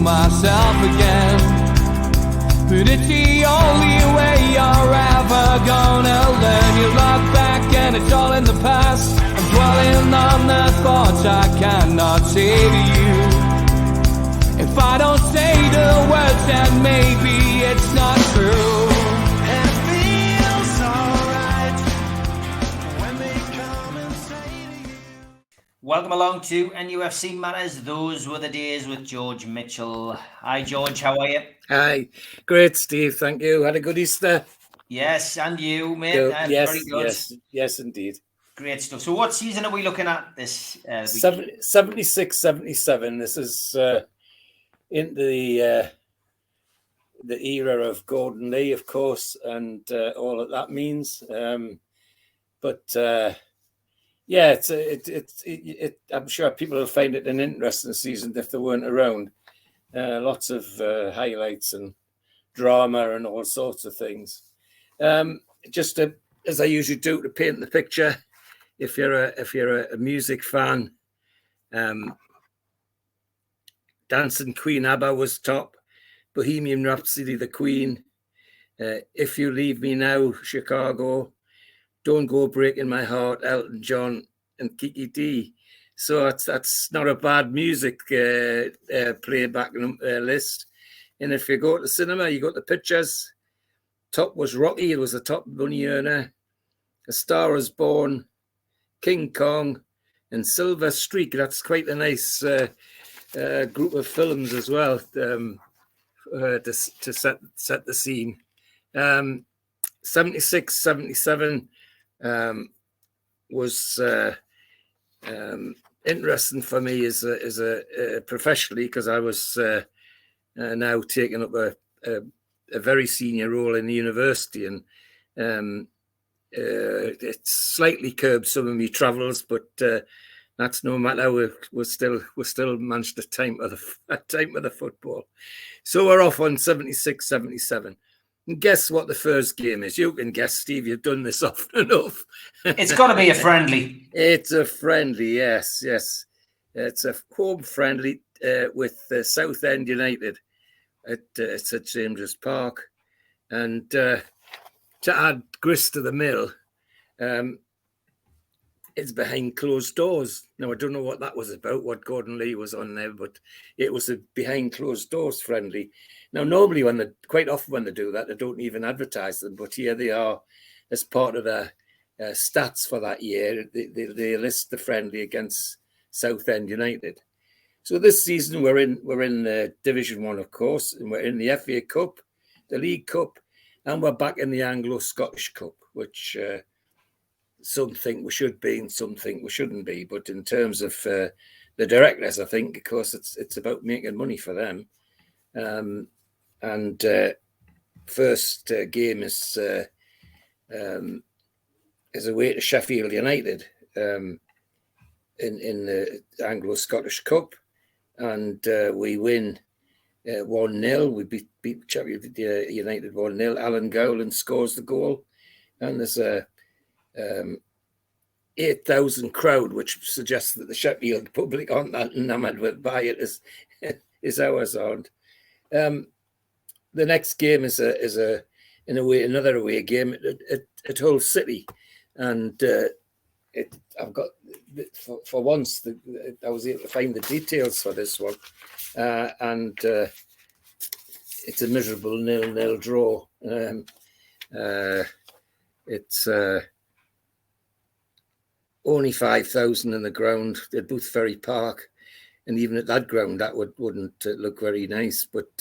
myself again. But it's the only way you're ever gonna learn. You look back and it's all in the past. I'm dwelling on the thoughts I cannot say to you. If I don't say the words, then maybe it's not true. And it feels alright when they come and say to you. Welcome along to NUFC Matters. Those were the days with George Mitchell. Hi, George. How are you? Hi. Great, Steve. Thank you. Had a good Easter? Yes, and you, mate. Yes, very good. Yes, indeed. Great stuff. So what season are we looking at this week? 76, 77. This is into the era of Gordon Lee, of course, and all that means. Yeah, I'm sure people will find it an interesting season if they weren't around. Lots of highlights and drama and all sorts of things. Just as I usually do to paint the picture, if you're a music fan, Dancing Queen ABBA was top. Bohemian Rhapsody, The Queen. If You Leave Me Now, Chicago. Don't Go Breaking My Heart, Elton John and Kiki D. So that's not a bad music playback list. And if you go to the cinema, you got the pictures. Top was Rocky. It was the top money earner. A Star Is Born, King Kong, and Silver Streak. That's quite a nice group of films as well to set the scene. 76, 77 was interesting for me as a professionally, because I was now taking up a very senior role in the university, and it slightly curbed some of my travels, but that's no matter. We're still managed the time of the football. So we're off on 76, 77. And guess what the first game is? You can guess, Steve. You've done this often enough. It's got to be a friendly. It's a friendly, yes. It's a home friendly with Southend United at St James's Park. And to add grist to the mill, it's behind closed doors. Now, I don't know what that was about, what Gordon Lee was on there, but it was a behind closed doors friendly. Now, normally quite often when they do that, they don't even advertise them, but here they are as part of their stats for that year. They list the friendly against Southend United. So this season we're in Division 1, of course, and we're in the FA Cup, the League Cup, and we're back in the Anglo-Scottish Cup, which some think we should be and some think we shouldn't be. But in terms of the directors, I think, of course, it's about making money for them. First game is away to Sheffield United in the Anglo-Scottish Cup, and we win 1-0. We beat Sheffield United 1-0. Alan Gowland scores the goal, and there's a 8,000 crowd, which suggests that the Sheffield public aren't that enamored by it as ours aren't. The next game is another away game at Hull City, and I've got for once I was able to find the details for this one, and it's a miserable 0-0 draw. It's only 5,000 in the ground at Boothferry Park, and even at that ground, that wouldn't look very nice. But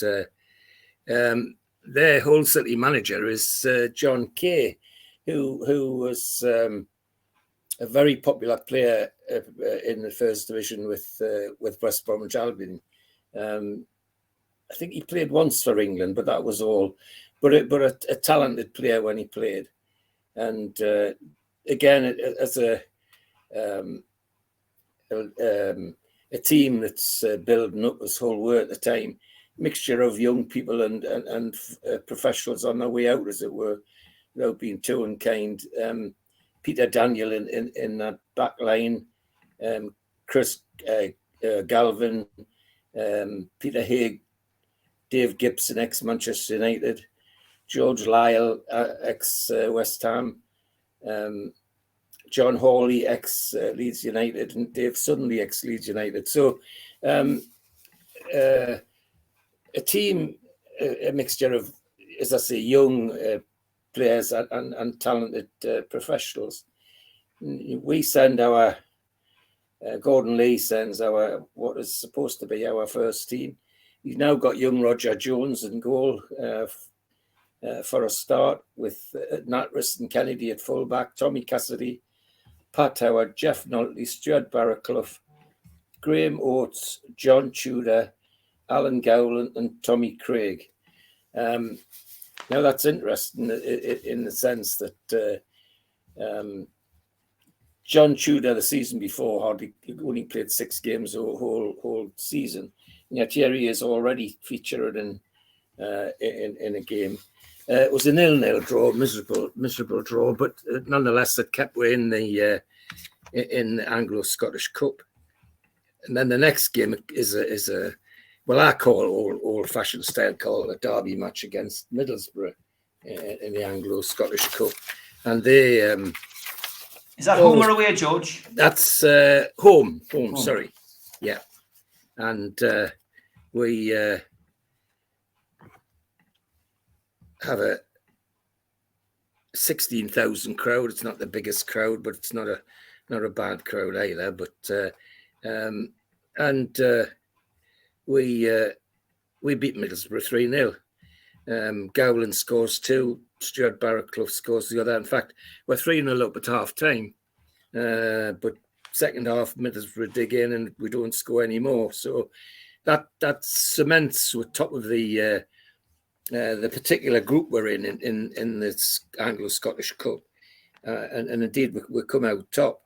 their Hull City manager is John Kay, who was a very popular player in the First Division with West Bromwich Albion. I think he played once for England, but that was all. But a talented player when he played, and again as a team that's building up as Hull were at the time, mixture of young people and professionals on their way out, as it were, without being too unkind. Peter Daniel in that back line, Chris Galvin, Peter Haig Dave Gibson, ex-Manchester United, George Lyle, ex-West Ham, John Hawley, ex-Leeds United, and Dave Suddenly, ex-Leeds United. So a team, a mixture of, as I say, young players and talented professionals. We send our, Gordon Lee sends our, what is supposed to be our first team. You've now got young Roger Jones in goal for a start, with Natris and Kennedy at fullback, Tommy Cassidy, Pat Howard, Jeff Notley, Stuart Barraclough, Graham Oates, John Tudor, Alan Gowland, and Tommy Craig. Now that's interesting in the sense that John Tudor the season before only played 6 games the whole season, and yet here he is already featured in a game. It was a 0-0 draw, miserable draw, but nonetheless it kept way in the Anglo-Scottish Cup. And then the next game is a well, I call old-fashioned style, call it a derby match against Middlesbrough in the Anglo-Scottish Cup, and they. Is that home or away, George? That's home. Sorry, yeah, and we have a 16,000 crowd. It's not the biggest crowd, but it's not a bad crowd either. But we beat Middlesbrough 3-0. Gowland scores 2. Stuart Barraclough scores the other. In fact, we're 3-0 up at half time, but second half Middlesbrough dig in and we don't score anymore. So that cements we're top of the particular group we're in this Anglo-Scottish Cup, and indeed we come out top.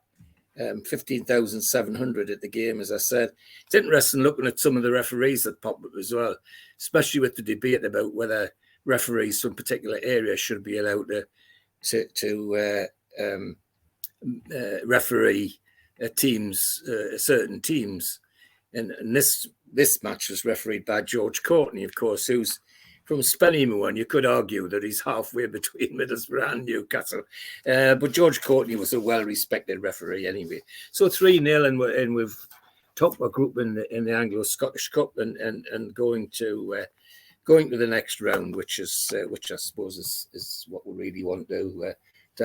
15,700 at the game, as I said. It's interesting looking at some of the referees that pop up as well, especially with the debate about whether referees from particular areas should be allowed to referee teams, certain teams. And this match was refereed by George Courtney, of course, who's from Spennymoor, and you could argue that he's halfway between Middlesbrough and Newcastle. But George Courtney was a well-respected referee anyway. So 3-0, and we've topped our group in the Anglo-Scottish Cup and going to the next round, which I suppose is what we really want to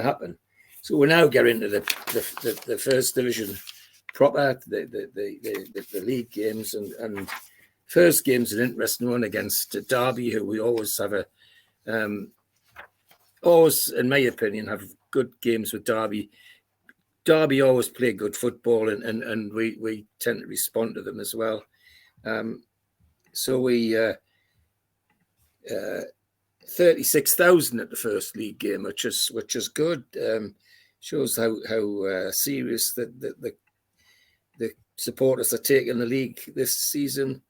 happen. So we're now getting into the first division proper, the league games, and first game's an interesting one against Derby, who we always have always, in my opinion, have good games with Derby. Derby always play good football, and we tend to respond to them as well. So we 36,000 at the first league game, which is good. Shows how serious the supporters are taking the league this season.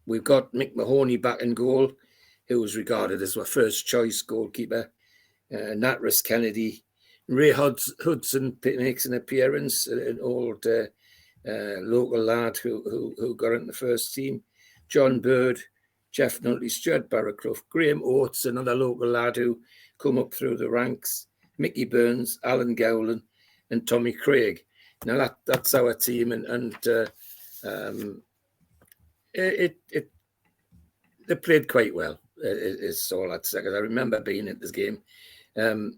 We've got Mick Mahoney back in goal, who was regarded as our first choice goalkeeper. Natris Kennedy, Ray Hudson makes an appearance, an old local lad who got into the first team. John Bird, Jeff Nutley, Stuart Barraclough, Graham Oates, another local lad who come up through the ranks. Mickey Burns, Alan Gowland, and Tommy Craig. Now that's our team, and they played quite well. Is all I'd say. I remember being at this game, and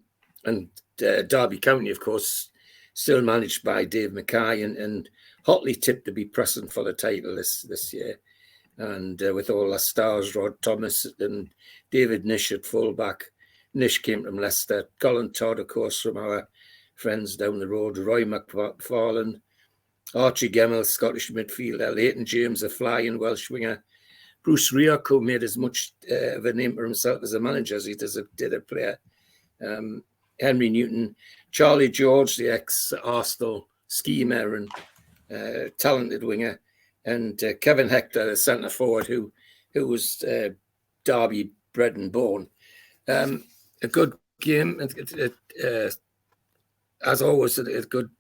Derby County, of course, still managed by Dave Mackay, and hotly tipped to be pressing for the title this year. And with all our stars, Rod Thomas and David Nish at fullback. Nish came from Leicester. Colin Todd, of course, from our friends down the road. Roy McFarlane, Archie Gemmell, Scottish midfielder. Leighton James, a flying Welsh winger. Bruce Rioch, who made as much of a name for himself as a manager as he did a player. Henry Newton, Charlie George, the ex-Arsenal schemer and talented winger, and Kevin Hector, the centre forward, who was Derby bred and born. A good game, as always. A good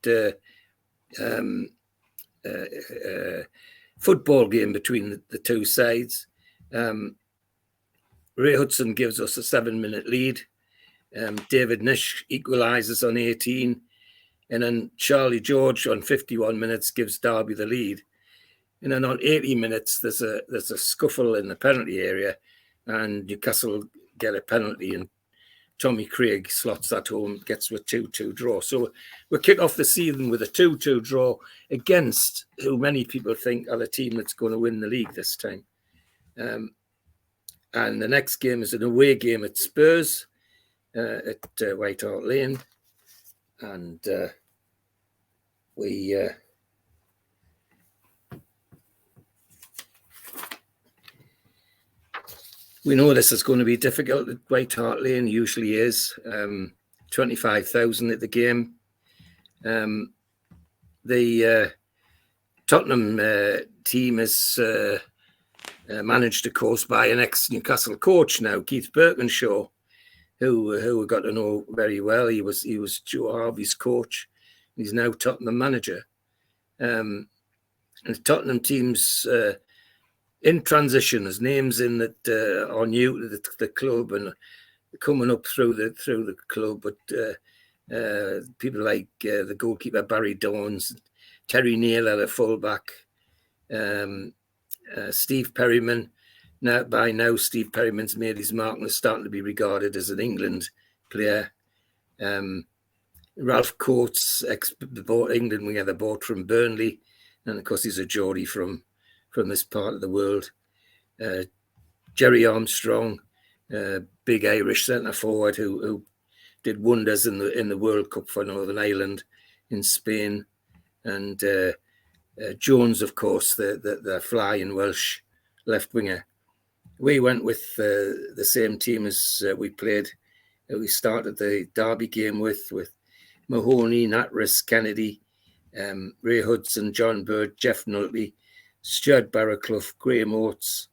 football game between the two sides. Ray Hudson gives us a 7-minute lead. David Nish equalises on 18. And then Charlie George on 51 minutes gives Derby the lead. And then on 80 minutes, there's a scuffle in the penalty area, and Newcastle get a penalty, and Tommy Craig slots that home, gets a 2-2 draw. So we kick off the season with a 2-2 draw against who many people think are the team that's going to win the league this time. And the next game is an away game at Spurs at White Hart Lane. And we know this is going to be difficult at White Hart Lane, usually is. 25,000 at the game. The Tottenham team is managed, of course, by an ex-Newcastle coach now, Keith Birkinshaw, who we got to know very well. He was Joe Harvey's coach. He's now Tottenham manager. And the Tottenham team's in transition. There's names in that are new to the club and coming up through the club. But people like the goalkeeper Barry Dawns, Terry Naylor, the fullback, Steve Perryman. By now, Steve Perryman's made his mark and is starting to be regarded as an England player. Ralph Coates, England winger, they bought from Burnley, and of course he's a Geordie from this part of the world. Jerry Armstrong, big Irish centre forward who did wonders in the World Cup for Northern Ireland in Spain, and Jones, of course, the flying Welsh left winger. We went with the same team as we played. We started the Derby game with Mahoney, Natris, Kennedy, Ray Hudson, John Bird, Jeff Nutley, Stuart Barraclough, Graham Oates,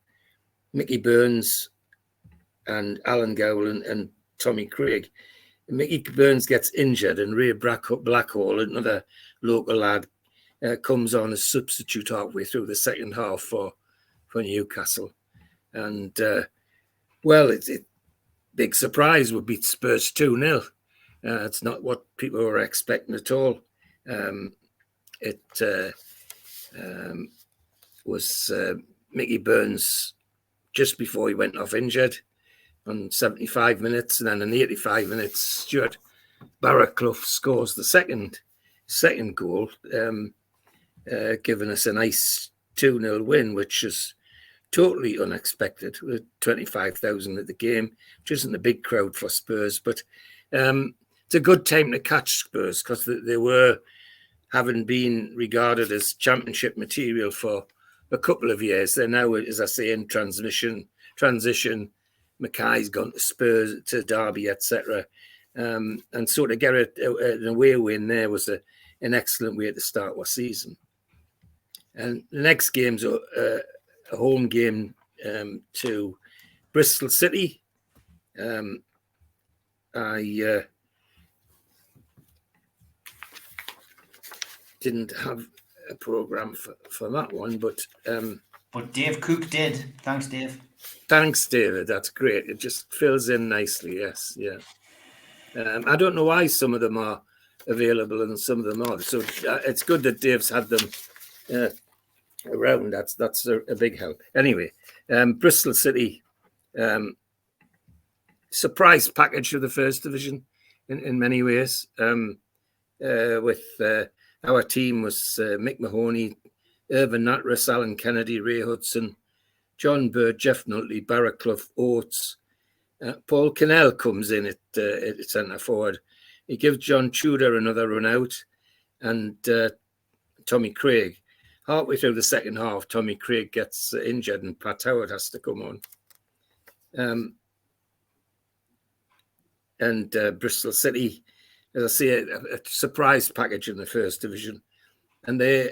Mickey Burns, and Alan Gowland and Tommy Craig. Mickey Burns gets injured, and Ray Blackhall, another local lad, comes on as substitute halfway through the second half for Newcastle. And, it's a big surprise. We beat Spurs 2-0. It's not what people were expecting at all. It was Mickey Burns just before he went off injured on 75 minutes. And then in 85 minutes, Stuart Barraclough scores the second goal, giving us a nice 2-0 win, which is totally unexpected, with 25,000 at the game, which isn't a big crowd for Spurs, but it's a good time to catch Spurs because they were having been regarded as championship material for a couple of years. They're now, as I say, in transition. Mackay's gone to Spurs, to Derby, etc. And so to get an away win there was an excellent way to start our season. And the next game's a home game to Bristol City. I didn't have a programme for that one, but Dave Cook did. Thanks, Dave. Thanks, David. That's great. It just fills in nicely. Yes, yeah. I don't know why some of them are available and some of them aren't. So it's good that Dave's had them around. That's a big help. Anyway, Bristol City, surprise package of the First Division in many ways. With our team was Mick Mahoney, Irvin Natris, Alan Kennedy, Ray Hudson, John Bird, Jeff Nutley, Barraclough, Oates. Paul Cannell comes in at centre forward. He gives John Tudor another run out, and Tommy Craig. Halfway through the second half, Tommy Craig gets injured and Pat Howard has to come on. And Bristol City, as I say, a surprise package in the First Division. And they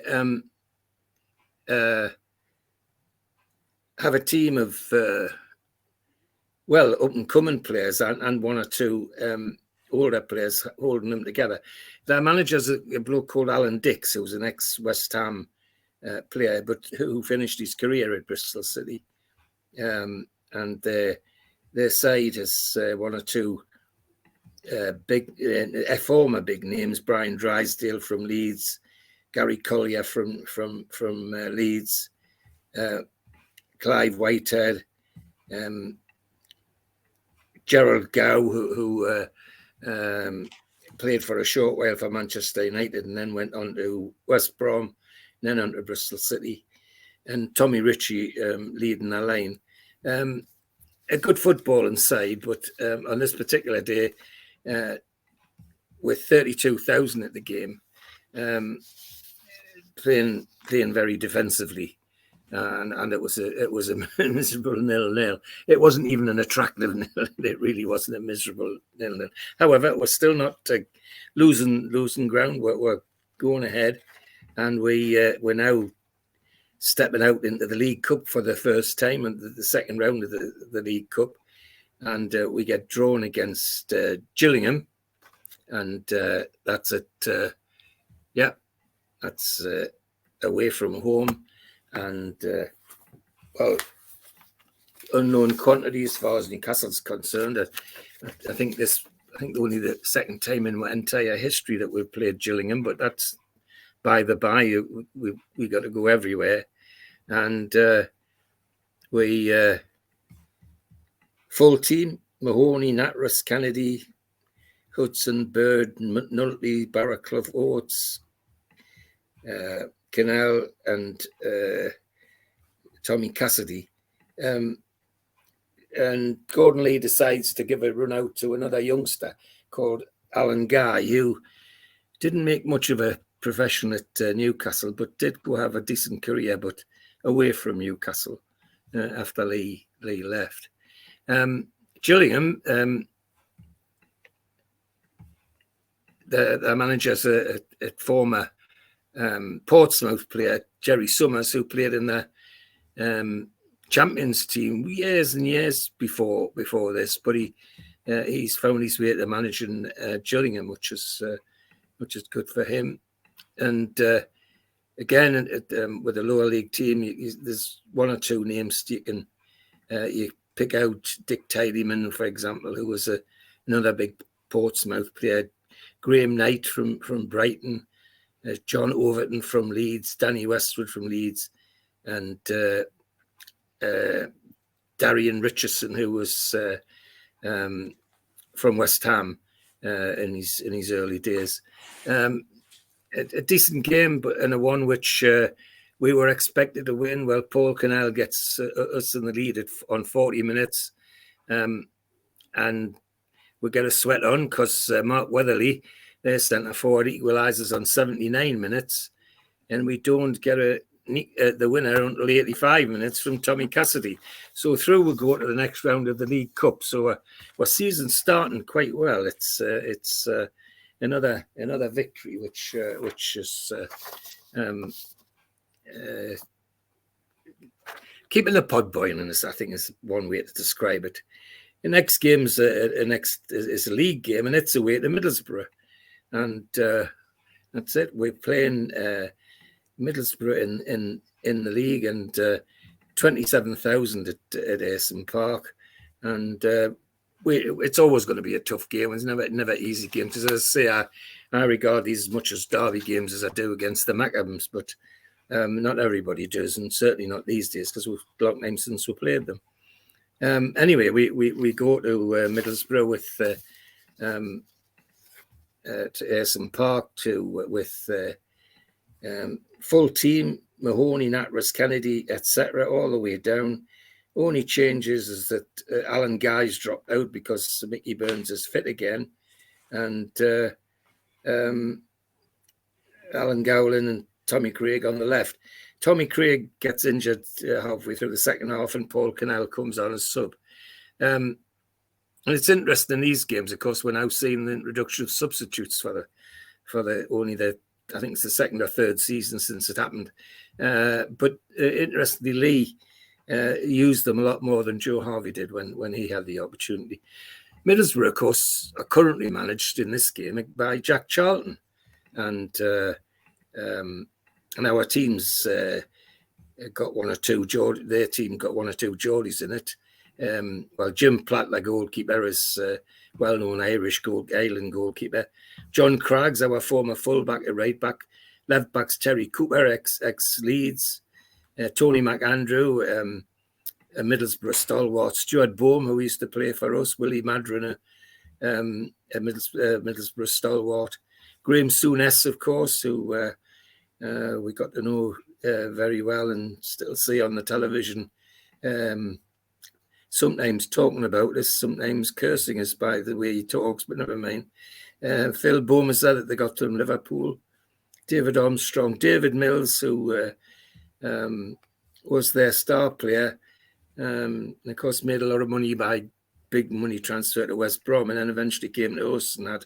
have a team of, up-and-coming players and one or two older players holding them together. Their manager's a bloke called Alan Dix, who's an ex-West Ham player, but who finished his career at Bristol City. And their side has one or two former big names: Brian Drysdale from Leeds, Gary Collier from Leeds, Clive Whitehead, Gerald Gow, who played for a short while for Manchester United and then went on to West Brom, then on to Bristol City, and Tommy Ritchie leading the line. A good footballing side, but on this particular day, with 32,000 at the game, playing very defensively, and it was a miserable 0-0. It wasn't even an attractive 0-0. It really wasn't a miserable 0-0. However, we're still not losing ground. We're going ahead, and we're now stepping out into the League Cup for the first time, and the second round of the League Cup, and we get drawn against Gillingham, and that's that's away from home, and well, unknown quantity as far as Newcastle's concerned. I think only the second time in my entire history that we've played Gillingham, but that's by the by. We got to go everywhere, and we full team: Mahoney, Natras, Kennedy, Hudson, Bird, Nutley, Barraclough, Oates, Canal, and Tommy Cassidy. And Gordon Lee decides to give a run out to another youngster called Alan Guy, who didn't make much of a profession at Newcastle, but did go have a decent career, but away from Newcastle after Lee left. Gillingham, the manager's a former Portsmouth player, Jerry Summers, who played in the Champions team years and years before this, but he's found his way to managing Gillingham, which is good for him. And again, with a lower league team, there's one or two names you pick out. Dick Tidyman, for example, who was another big Portsmouth player. Graham Knight from Brighton, John Overton from Leeds, Danny Westwood from Leeds, and Darian Richardson, who was from West Ham in his early days. A decent game, but and a one which we were expected to win. Well, Paul Canal gets us in the lead on 40 minutes, and we get a sweat on because Mark Weatherly, their centre forward, equalises on 79 minutes, and we don't get the winner until 85 minutes from Tommy Cassidy. So through we go to the next round of the League Cup. So our season's starting quite well. It's another victory, which is keeping the pod boiling, I think is one way to describe it. The next game is a league game, and it's away to Middlesbrough, and that's it. We're playing Middlesbrough in the league, and 27,000 at Ayson Park, and it's always going to be a tough game. It's never easy game. Because as I say, I regard these as much as derby games as I do against the Maccabees, but not everybody does, and certainly not these days because we've a long time since we played them. Anyway, we go to Middlesbrough with to Ayson Park with full team: Mahoney, Natras, Kennedy, etc., all the way down. Only changes is that Alan Guy's dropped out because Mickey Burns is fit again, and Alan Gowlin and Tommy Craig on the left. Tommy Craig gets injured halfway through the second half, and Paul Canal comes on as sub. And it's interesting in these games, of course, we're now seeing the introduction of substitutes for the I think it's the second or third season since it happened. But interestingly, Lee used them a lot more than Joe Harvey did when he had the opportunity. Middlesbrough, of course, are currently managed in this game by Jack Charlton, and and our teams got one or two. Their team got one or two Geordies in it. Well, Jim Platt, the goalkeeper, is well-known Irish Island goalkeeper. John Craggs, our former fullback at right back. Left back's Terry Cooper, ex Leeds. Tony McAndrew, a Middlesbrough stalwart. Stuart Bohm, who used to play for us. Willie Madron, a Middlesbrough stalwart. Graham Souness, of course, who we got to know very well and still see on the television. Sometimes talking about us, sometimes cursing us by the way he talks, but never mind. Phil Bowman said that they got from Liverpool. David Armstrong, David Mills, who was their star player, and of course made a lot of money by big money transfer to West Brom, and then eventually came to us and had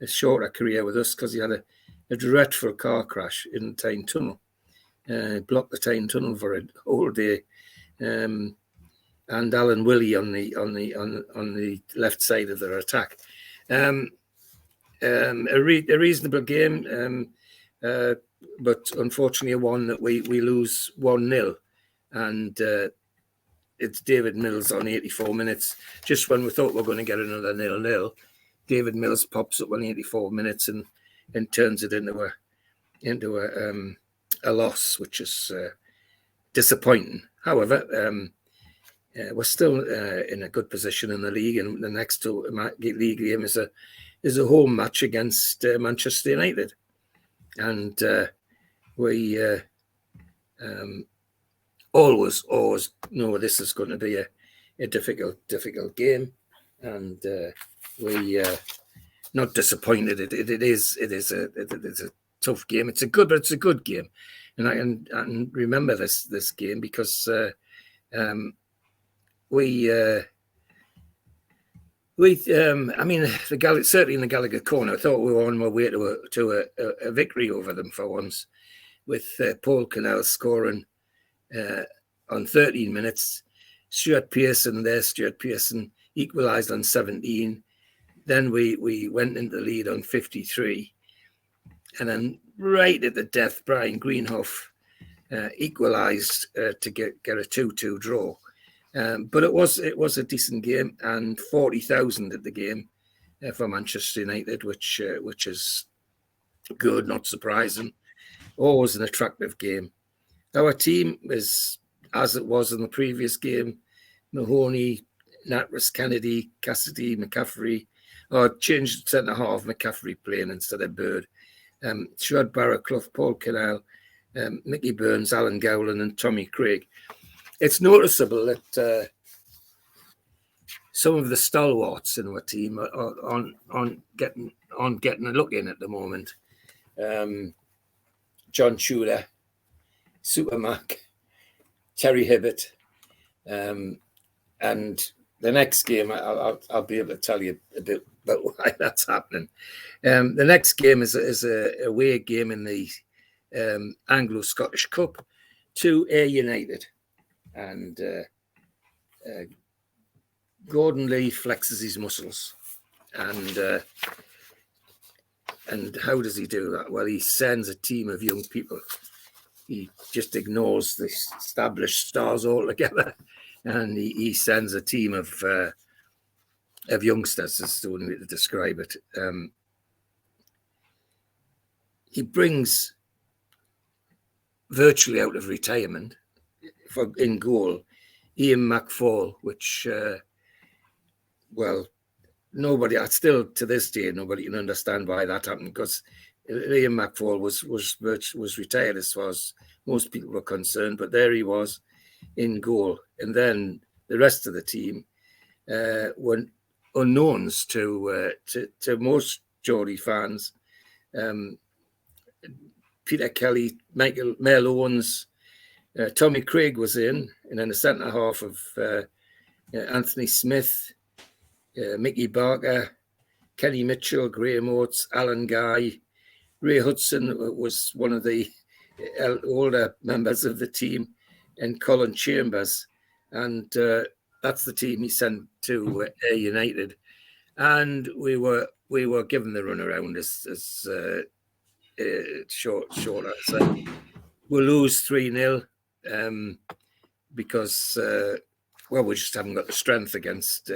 a shorter career with us because he had a dreadful car crash in the Tyne Tunnel. Blocked the Tyne Tunnel for a whole day. And Alan Willie on the left side of their attack. A reasonable game, but unfortunately one that we lose 1-0, and it's David Mills on 84 minutes. Just when we thought we were going to get another 0-0, David Mills pops up on 84 minutes and turns it into a loss, which is disappointing. However, we're still in a good position in the league, and the next league game is a home match against Manchester United, and we always know this is going to be a difficult game, and we not disappointed. It is a tough game. It's a good game, and I can remember this game because I mean, certainly in the Gallagher corner, I thought we were on our way to a victory over them for once, with Paul Cannell scoring on 13 minutes. Stuart Pearson equalised on 17. Then we went into the lead on 53. And then right at the death, Brian Greenhoff equalised to get a 2-2 draw. But it was a decent game, and 40,000 at the game for Manchester United, which is good, not surprising. Always an attractive game. Our team is as it was in the previous game: Mahoney, Natras, Kennedy, Cassidy, McCaffrey. Changed centre half, McCaffrey playing instead of Bird. Sherrod Barraclough, Paul Cannell, Mickey Burns, Alan Gowland, and Tommy Craig. It's noticeable that some of the stalwarts in our team are on getting a look in at the moment. John Tudor, Super Mac, Terry Hibbert, and the next game I'll be able to tell you a bit about why that's happening. The next game is a away game in the Anglo-Scottish Cup to Ayr United. And Gordon Lee flexes his muscles, and how does he do that? Well, he sends a team of young people. He just ignores the established stars altogether, and he sends a team of youngsters. That's the only way to describe it. He brings virtually out of retirement in goal Ian McFall, which nobody, still to this day, nobody can understand why that happened, because Ian McFall was retired as far as most people were concerned, but there he was in goal. And then the rest of the team were unknowns to most Geordie fans. Peter Kelly, Mel Owens, Tommy Craig was in, and then the centre half of Anthony Smith, Mickey Barker, Kenny Mitchell, Graham Oates, Alan Guy. Ray Hudson was one of the older members of the team, and Colin Chambers. And that's the team he sent to Ayr United. And we were given the runaround as short. So we'll lose 3-0 because well, we just haven't got the strength against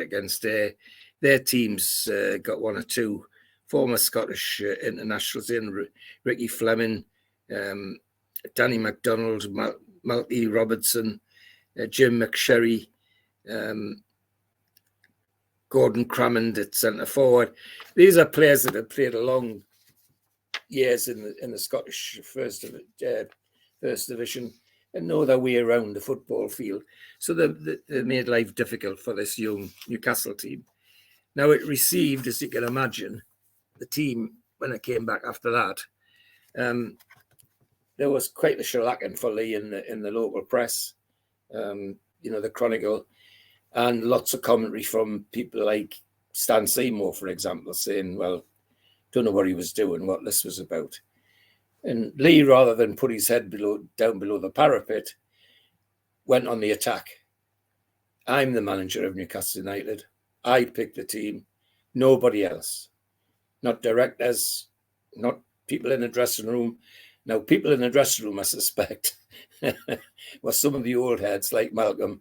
their teams. Got one or two former Scottish internationals in, Ricky Fleming, Danny MacDonald, Malky Robertson, Jim McSherry, Gordon Crammond at centre forward. These are players that have played a long years in the Scottish First Division and know their way around the football field. So they made life difficult for this young Newcastle team. Now it received, as you can imagine, the team when it came back after that. There was quite a shellacking for Lee in the local press, the Chronicle, and lots of commentary from people like Stan Seymour, for example, saying, well, don't know what he was doing, what this was about. And Lee, rather than put his head down below the parapet, went on the attack. I'm the manager of Newcastle United. I picked the team, nobody else. Not directors, not people in the dressing room. Now, people in the dressing room, I suspect, were some of the old heads like Malcolm,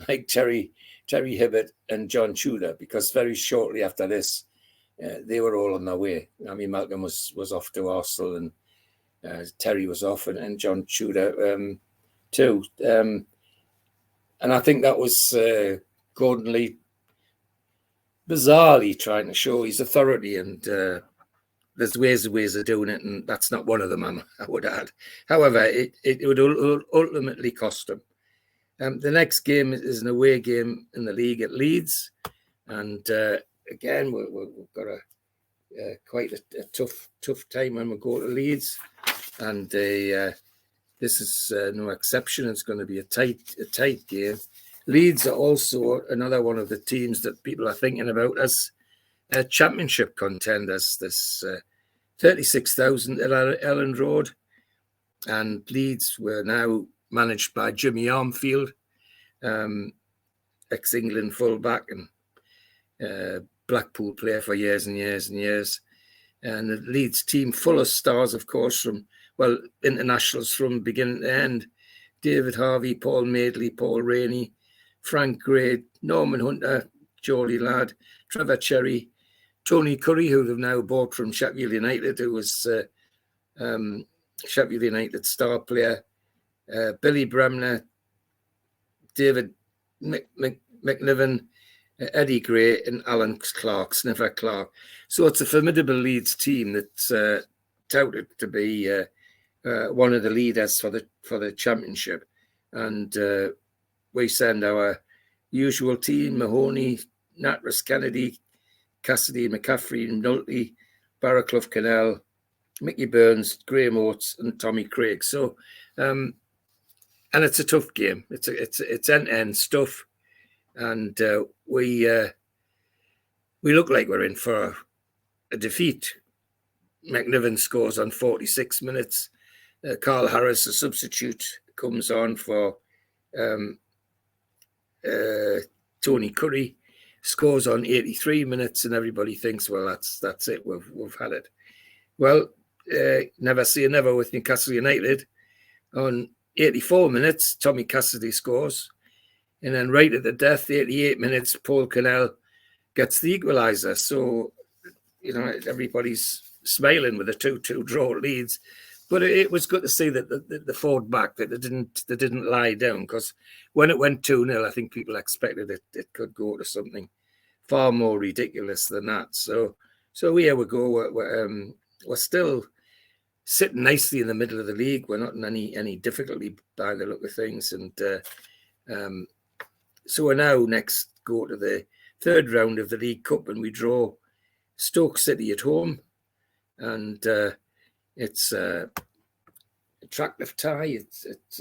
like Terry Hibbert and John Tudor, because very shortly after this, they were all on their way. I mean, Malcolm was off to Arsenal, and Terry was off, and John Tudor too. And I think that was Gordon Lee bizarrely trying to show his authority, and there's ways of doing it, and that's not one of them, I would add. However, it would ultimately cost him. The next game is an away game in the league at Leeds, and again, we've got quite a tough time when we go to Leeds, and this is no exception. It's going to be a tight game. Leeds are also another one of the teams that people are thinking about as championship contenders. There's 36,000 at Elland Road, and Leeds were now managed by Jimmy Armfield, ex-England fullback and Blackpool player for years and years and years. And the Leeds team full of stars, of course, from, well, internationals from beginning to end. David Harvey, Paul Madeley, Paul Rainey, Frank Gray, Norman Hunter, Geordie Ladd, Trevor Cherry, Tony Curry, who they've now bought from Sheffield United, who was Sheffield United star player, Billy Bremner, David McNiven, Eddie Gray, and Alan Clark, Sniffer Clark. So it's a formidable Leeds team that's touted to be one of the leaders for the championship. And we send our usual team: Mahoney, Natras Kennedy, Cassidy, McCaffrey, Nulty, Barraclough Cannell, Mickey Burns, Graham Oates, and Tommy Craig. So, and it's a tough game. It's end-to-end stuff, and we look like we're in for a defeat. McNiven scores on 46 minutes. Carl Harris, a substitute, comes on for Tony Curry, scores on 83 minutes, and everybody thinks, well, that's it. We've had it. Well, never say never with Newcastle United. On 84 minutes, Tommy Cassidy scores, and then right at the death, 88 minutes, Paul Cannell gets the equaliser. So, everybody's smiling with a 2-2 draw at Leeds. But it was good to see that they fought back, that they didn't lie down, because when it went 2-0, I think people expected it could go to something far more ridiculous than that. So here we go. We're still sitting nicely in the middle of the league. We're not in any difficulty by the look of things, and so we're now next go to the third round of the League Cup, and we draw Stoke City at home, and it's a attractive tie. It's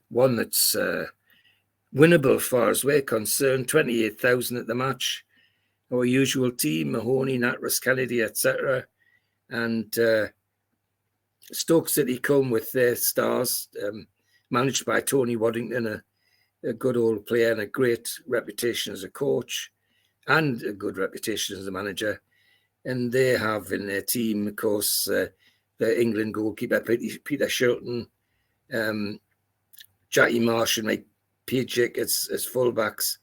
one that's winnable as far as we're concerned. 28,000 at the match. Our usual team: Mahoney, Natras Kennedy, etc. And Stoke City come with their stars, managed by Tony Waddington, a good old player and a great reputation as a coach, and a good reputation as a manager. And they have in their team, of course, the England goalkeeper, Peter Shilton, Jackie Marsh and Mike Pajak as fullbacks,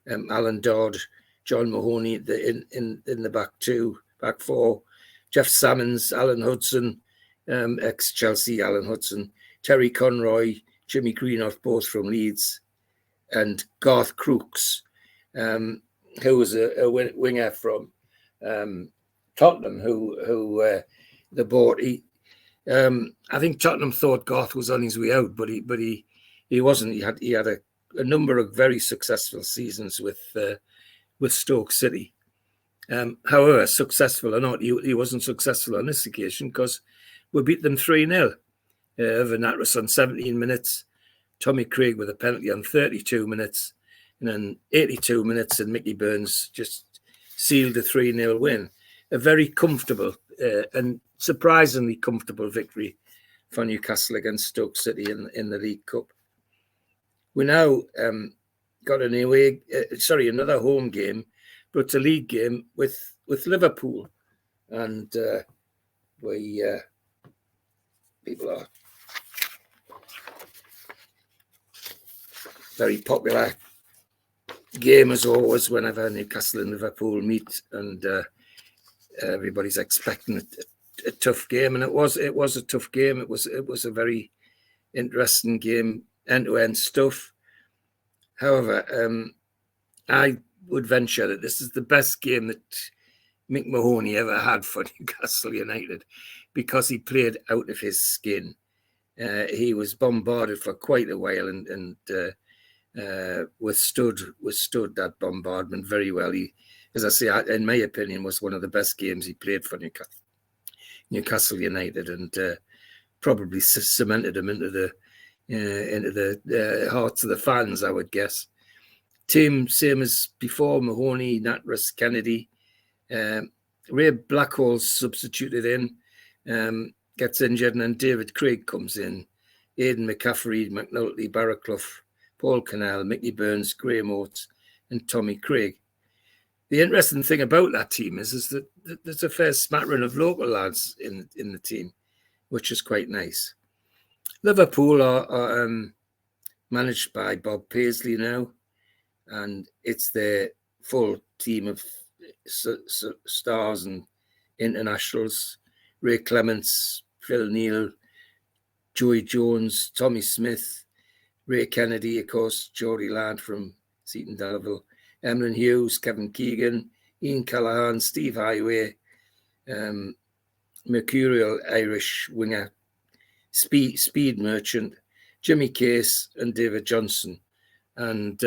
Alan Dodd, John Mahoney in the back four, Jeff Salmons, Alan Hudson, ex-Chelsea Alan Hudson, Terry Conroy, Jimmy Greenough, both from Leeds, and Garth Crooks, who was a winger from Tottenham, who they bought. I think Tottenham thought Garth was on his way out, but he wasn't. He had a number of very successful seasons with Stoke City. However, successful or not, he wasn't successful on this occasion because we beat them 3-0. Van Natras on 17 minutes, Tommy Craig with a penalty on 32 minutes, and then 82 minutes and Mickey Burns just sealed the 3-0 win. A very comfortable and surprisingly comfortable victory for Newcastle against Stoke City in the League Cup. We now got another home game, but it's a league game with Liverpool, and people are very popular game as always whenever Newcastle and Liverpool meet, and everybody's expecting a tough game, and it was a tough game. It was a very interesting game, end-to-end stuff. However, I would venture that this is the best game that Mick Mahoney ever had for Newcastle United, because he played out of his skin. He was bombarded for quite a while and withstood that bombardment very well. He, as I say, in my opinion, was one of the best games he played for Newcastle United, and probably cemented him into the hearts of the fans, I would guess. Team same as before: Mahoney, Natras, Kennedy. Ray Blackhall's substituted in, gets injured, and then David Craig comes in. Aidan McCaffrey, McNulty, Barraclough, Paul Cannell, Mickey Burns, Graham Oates, and Tommy Craig. The interesting thing about that team is that there's a fair smattering of local lads in the team, which is quite nice. Liverpool are managed by Bob Paisley now, and it's their full team of stars and internationals: Ray Clements, Phil Neal, Joey Jones, Tommy Smith, Ray Kennedy, of course, Geordie Ladd from Seaton Delaval, Emlyn Hughes, Kevin Keegan, Ian Callaghan, Steve Highway, mercurial Irish winger, speed merchant, Jimmy Case, and David Johnson. And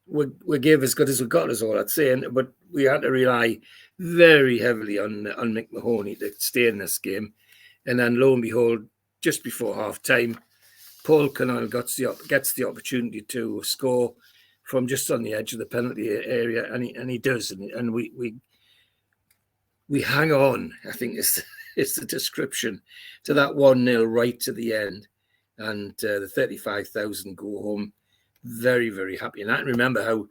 we gave as good as we got, is all I'd say. But we had to rely very heavily on Mick Mahoney to stay in this game. And then lo and behold, just before half time, Paul Cannell gets the opportunity to score from just on the edge of the penalty area, and he does, and we hang on, I think is the description, to that 1-0 right to the end, and the 35,000 go home very, very happy. And I remember how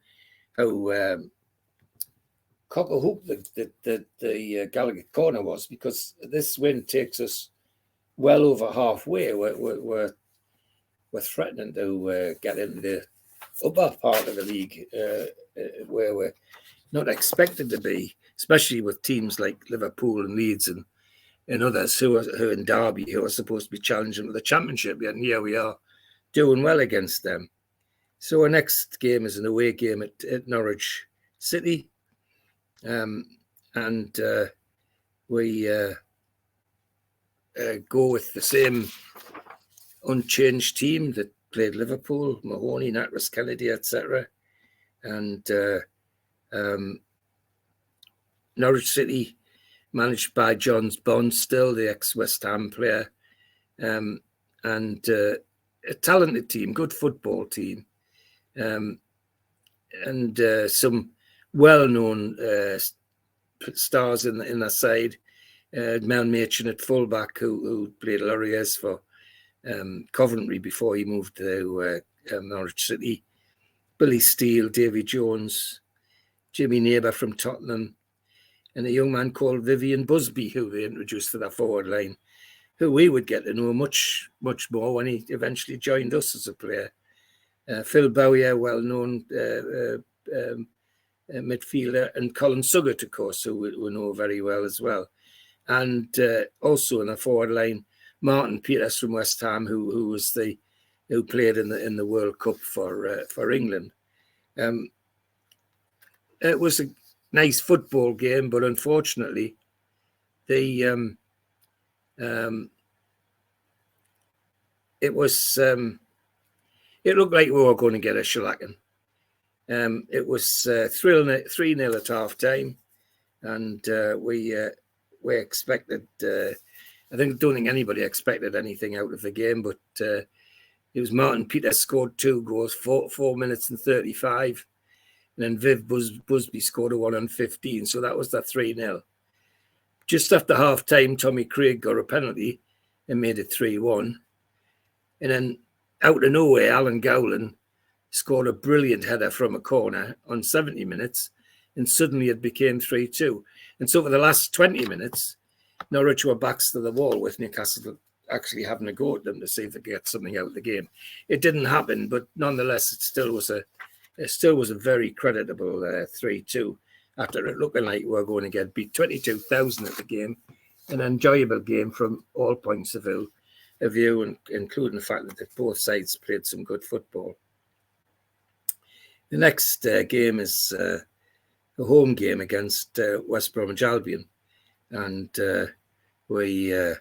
cock-a-hoop the Gallagher corner was, because this win takes us well over halfway. We're threatening to get into the upper part of the league, where we're not expected to be, especially with teams like Liverpool and Leeds and others who in Derby, who are supposed to be challenging for the Championship. And here we are doing well against them. So our next game is an away game at Norwich City. And we go with the same unchanged team that played Liverpool: Mahoney, Natras, Kennedy, etc. And Norwich City, managed by John Bond, still the ex-West Ham player, and a talented team, good football team, and some well-known stars in their side. Mel Machin at fullback, who played Lauriers for Coventry before he moved to Norwich City. Billy Steele, Davy Jones, Jimmy Neighbour from Tottenham, and a young man called Vivian Busby, who they introduced to that forward line, who we would get to know much more when he eventually joined us as a player. Phil Bowyer, well-known midfielder, and Colin Suggett, of course, who we know very well as well. And also in the forward line, Martin Peters from West Ham, who played in the World Cup for England. It was a nice football game, but unfortunately, it looked like we were going to get a shellacking. It was 3-0 at half time, and we expected. I don't think anybody expected anything out of the game, but it was Martin Peters scored 2 goals, 4 minutes and 35, and then Viv Busby scored a 1 on 15. So that was that 3-0. Just after half time, Tommy Craig got a penalty and made it 3-1. And then out of nowhere, Alan Gowland scored a brilliant header from a corner on 70 minutes, and suddenly it became 3-2. And so for the last 20 minutes, Norwich were backs to the wall with Newcastle actually having a go at them to see if they get something out of the game. It didn't happen, but nonetheless, it still was a very creditable 3-2 after it looking like we were going to get beat. 22,000 at the game, an enjoyable game from all points of view, and including the fact that both sides played some good football. The next game is a home game against West Bromwich Albion, and we have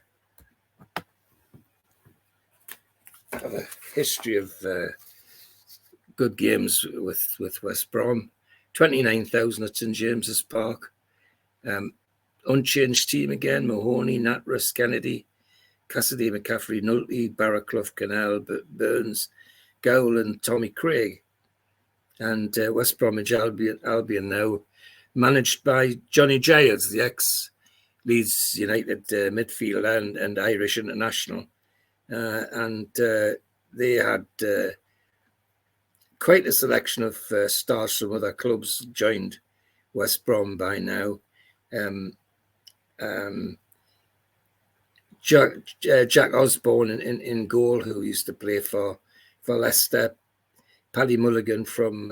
a history of good games with West Brom. 29,000 at St James's Park. Unchanged team again: Mahoney, Natras, Kennedy, Cassidy, McCaffrey, Nulty, Barraclough, Canal, Burns, Gowland, Tommy Craig. And West Bromwich Albion now managed by Johnny Giles, the ex-Leeds United midfielder and Irish international. And they had quite a selection of stars from other clubs joined West Brom by now. Jack Osborne in goal, who used to play for Leicester. Paddy Mulligan from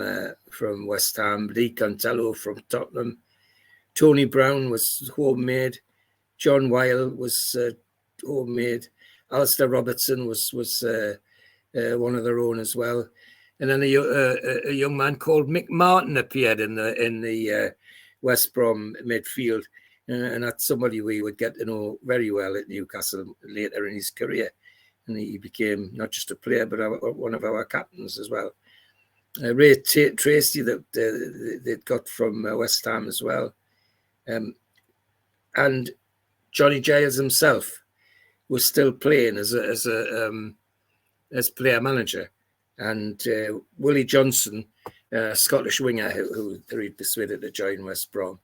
West Ham, Lee Contello from Tottenham, Tony Brown was homemade, John Weil was homemade, Alistair Robertson was one of their own as well, and then a young man called Mick Martin appeared in the West Brom midfield, and that's somebody we would get to know very well at Newcastle later in his career, and he became not just a player but one of our captains as well. Ray Tracy that they'd got from West Ham as well, and Johnny Giles himself was still playing as player manager, and Willie Johnson, Scottish winger who he'd persuaded to join West Brom.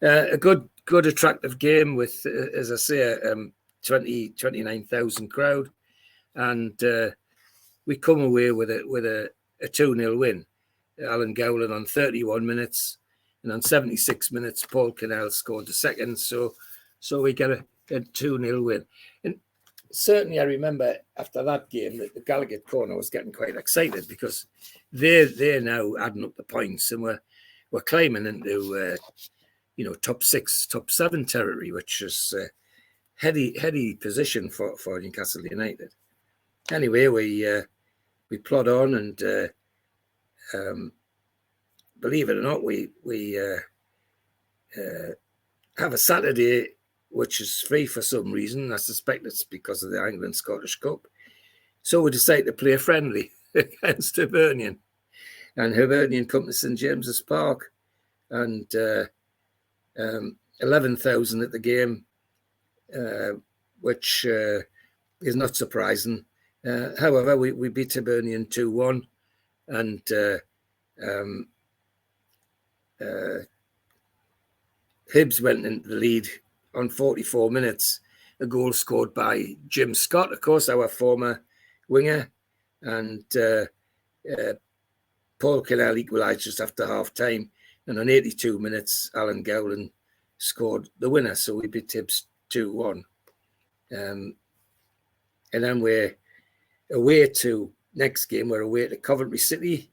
A good attractive game with, as I say, 29,000 crowd, and we come away with a 2-0 win. Alan Gowland on 31 minutes, and on 76 minutes, Paul Cannell scored the second. So we get a 2-0 win. And certainly I remember after that game that the Gallagher corner was getting quite excited, because they're now adding up the points, and we're climbing into top 6, top 7 territory, which is heady position for Newcastle United. Anyway, we plod on, and believe it or not, we have a Saturday which is free for some reason. I suspect it's because of the England-Scottish Cup. So we decide to play a friendly against Hibernian. And Hibernian come to St James's Park, and 11,000 at the game, which is not surprising. However, we beat Hibernian 2-1, and Hibs went into the lead on 44 minutes. A goal scored by Jim Scott, of course, our former winger, and Paul Cannell equalised just after half time. And on 82 minutes, Alan Gowland scored the winner. So we beat Hibs 2-1. And then we're away to next game. We're away to Coventry City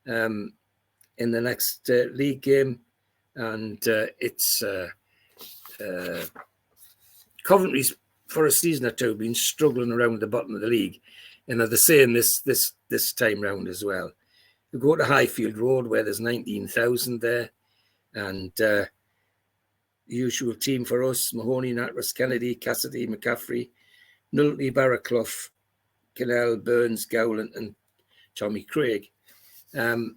in the next league game. And it's Coventry's, for a season or two, been struggling around the bottom of the league. And they're the same this time round as well. We go to Highfield Road where there's 19,000 there. And the usual team for us: Mahoney, Natras, Kennedy, Cassidy, McCaffrey, Nutley, Barraclough, Kinnell, Burns, Gowland, and Tommy Craig. And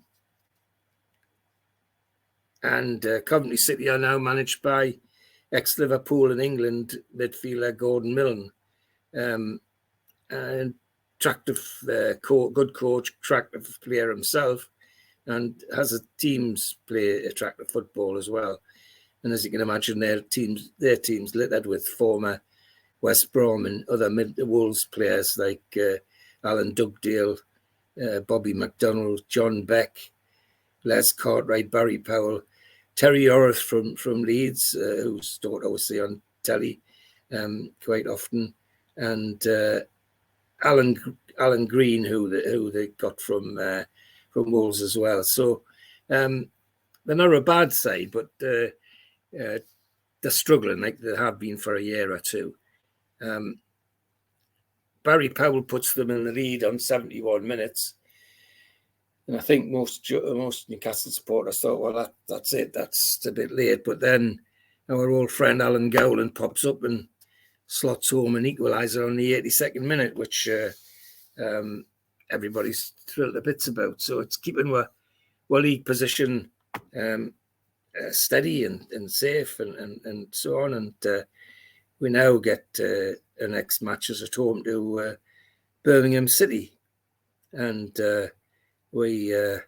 Coventry City are now managed by ex-Liverpool and England midfielder Gordon Milne. And attractive, good coach, attractive player himself, and has a teams play attractive football as well. And as you can imagine, their teams littered with former West Brom and other Wolves players like Alan Dugdale, Bobby McDonnell, John Beck, Les Cartwright, Barry Powell, Terry Orth from Leeds, whose daughter was see on telly quite often, and Alan Green, who they got from Wolves as well. So they're not a bad side, but they're struggling like they have been for a year or two. Barry Powell puts them in the lead on 71 minutes. And I think most Newcastle supporters thought, well, that's it. That's a bit late. But then our old friend Alan Gowland pops up and slots home an equaliser on the 82nd minute, which everybody's thrilled to bits about. So it's keeping our league position steady and safe and so on. And we now get our next matches at home to Birmingham City. And we have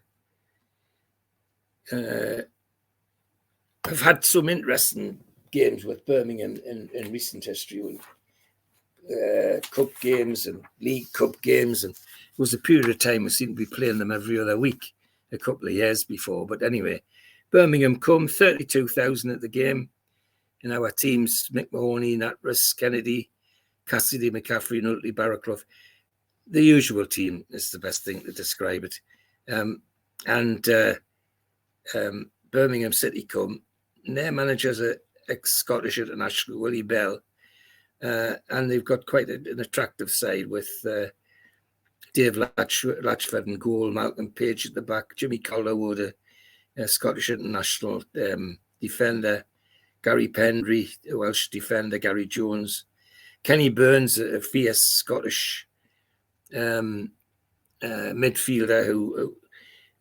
had some interesting games with Birmingham in recent history, cup games and League Cup games, and it was a period of time we seemed to be playing them every other week a couple of years before. But anyway, Birmingham come 32,000 at the game, and our teams: Mick Mahoney, Natras, Kennedy, Cassidy, McCaffrey, Nutley, Barraclough. The usual team is the best thing to describe it. Birmingham City come, and their manager's a ex-Scottish international, Willie Bell, and they've got quite an attractive side with Dave Latchford in goal, Malcolm Page at the back, Jimmy Calderwood, a Scottish international defender, Gary Pendry, a Welsh defender, Gary Jones, Kenny Burns, a fierce Scottish midfielder who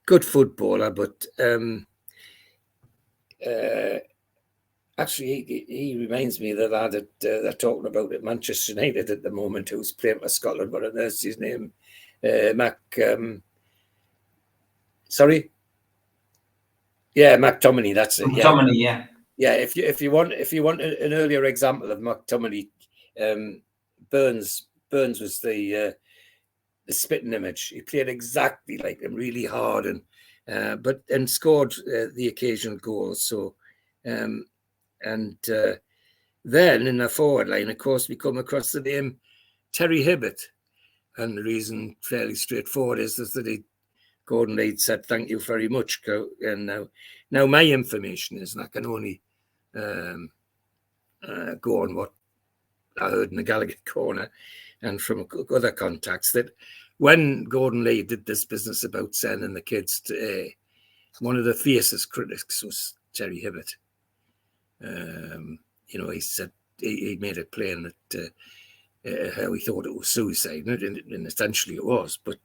good footballer, but actually he reminds me of the lad that they're talking about at Manchester United at the moment, who's playing for Scotland. But there's his name, Mac. Sorry, yeah, McTominay. That's it. Yeah. McTominay, yeah. Yeah, if you want an earlier example of McTominay, Burns was the spitting image. He played exactly like him, really hard, and scored the occasional goals. So, then in the forward line, of course, we come across the name Terry Hibbert, and the reason fairly straightforward is that Gordon Leigh said thank you very much, and now my information is, and I can only go on what I heard in the Gallagher corner and from other contacts, that when Gordon Leigh did this business about sending the kids to one of the fiercest critics was Terry Hibbert. He said he made it plain that how he thought it was suicide, and essentially it was. But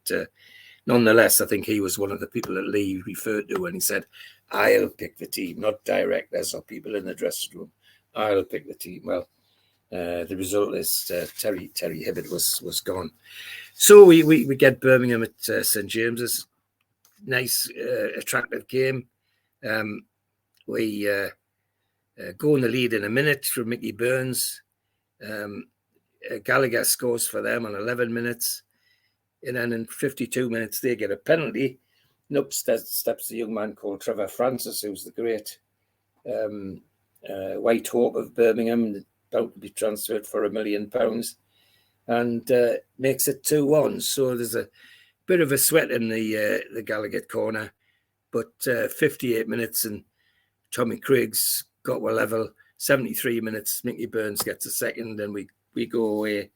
nonetheless, I think he was one of the people that Leigh referred to when he said, "I'll pick the team," not directors or people in the dressing room. "I'll pick the team." Well, the result is Terry Hibbert was gone. So we get Birmingham at St James's. Nice, attractive game. We go in the lead in a minute from Mickey Burns. Gallagher scores for them on 11 minutes. And then in 52 minutes, they get a penalty. And up steps a young man called Trevor Francis, who's the great White Hope of Birmingham, about to be transferred for £1 million, and makes it 2-1. So there's a bit of a sweat in the Gallagher corner, but 58 minutes and Tommy Craig's got a level. 73 minutes, Mickey Burns gets a second, and we go away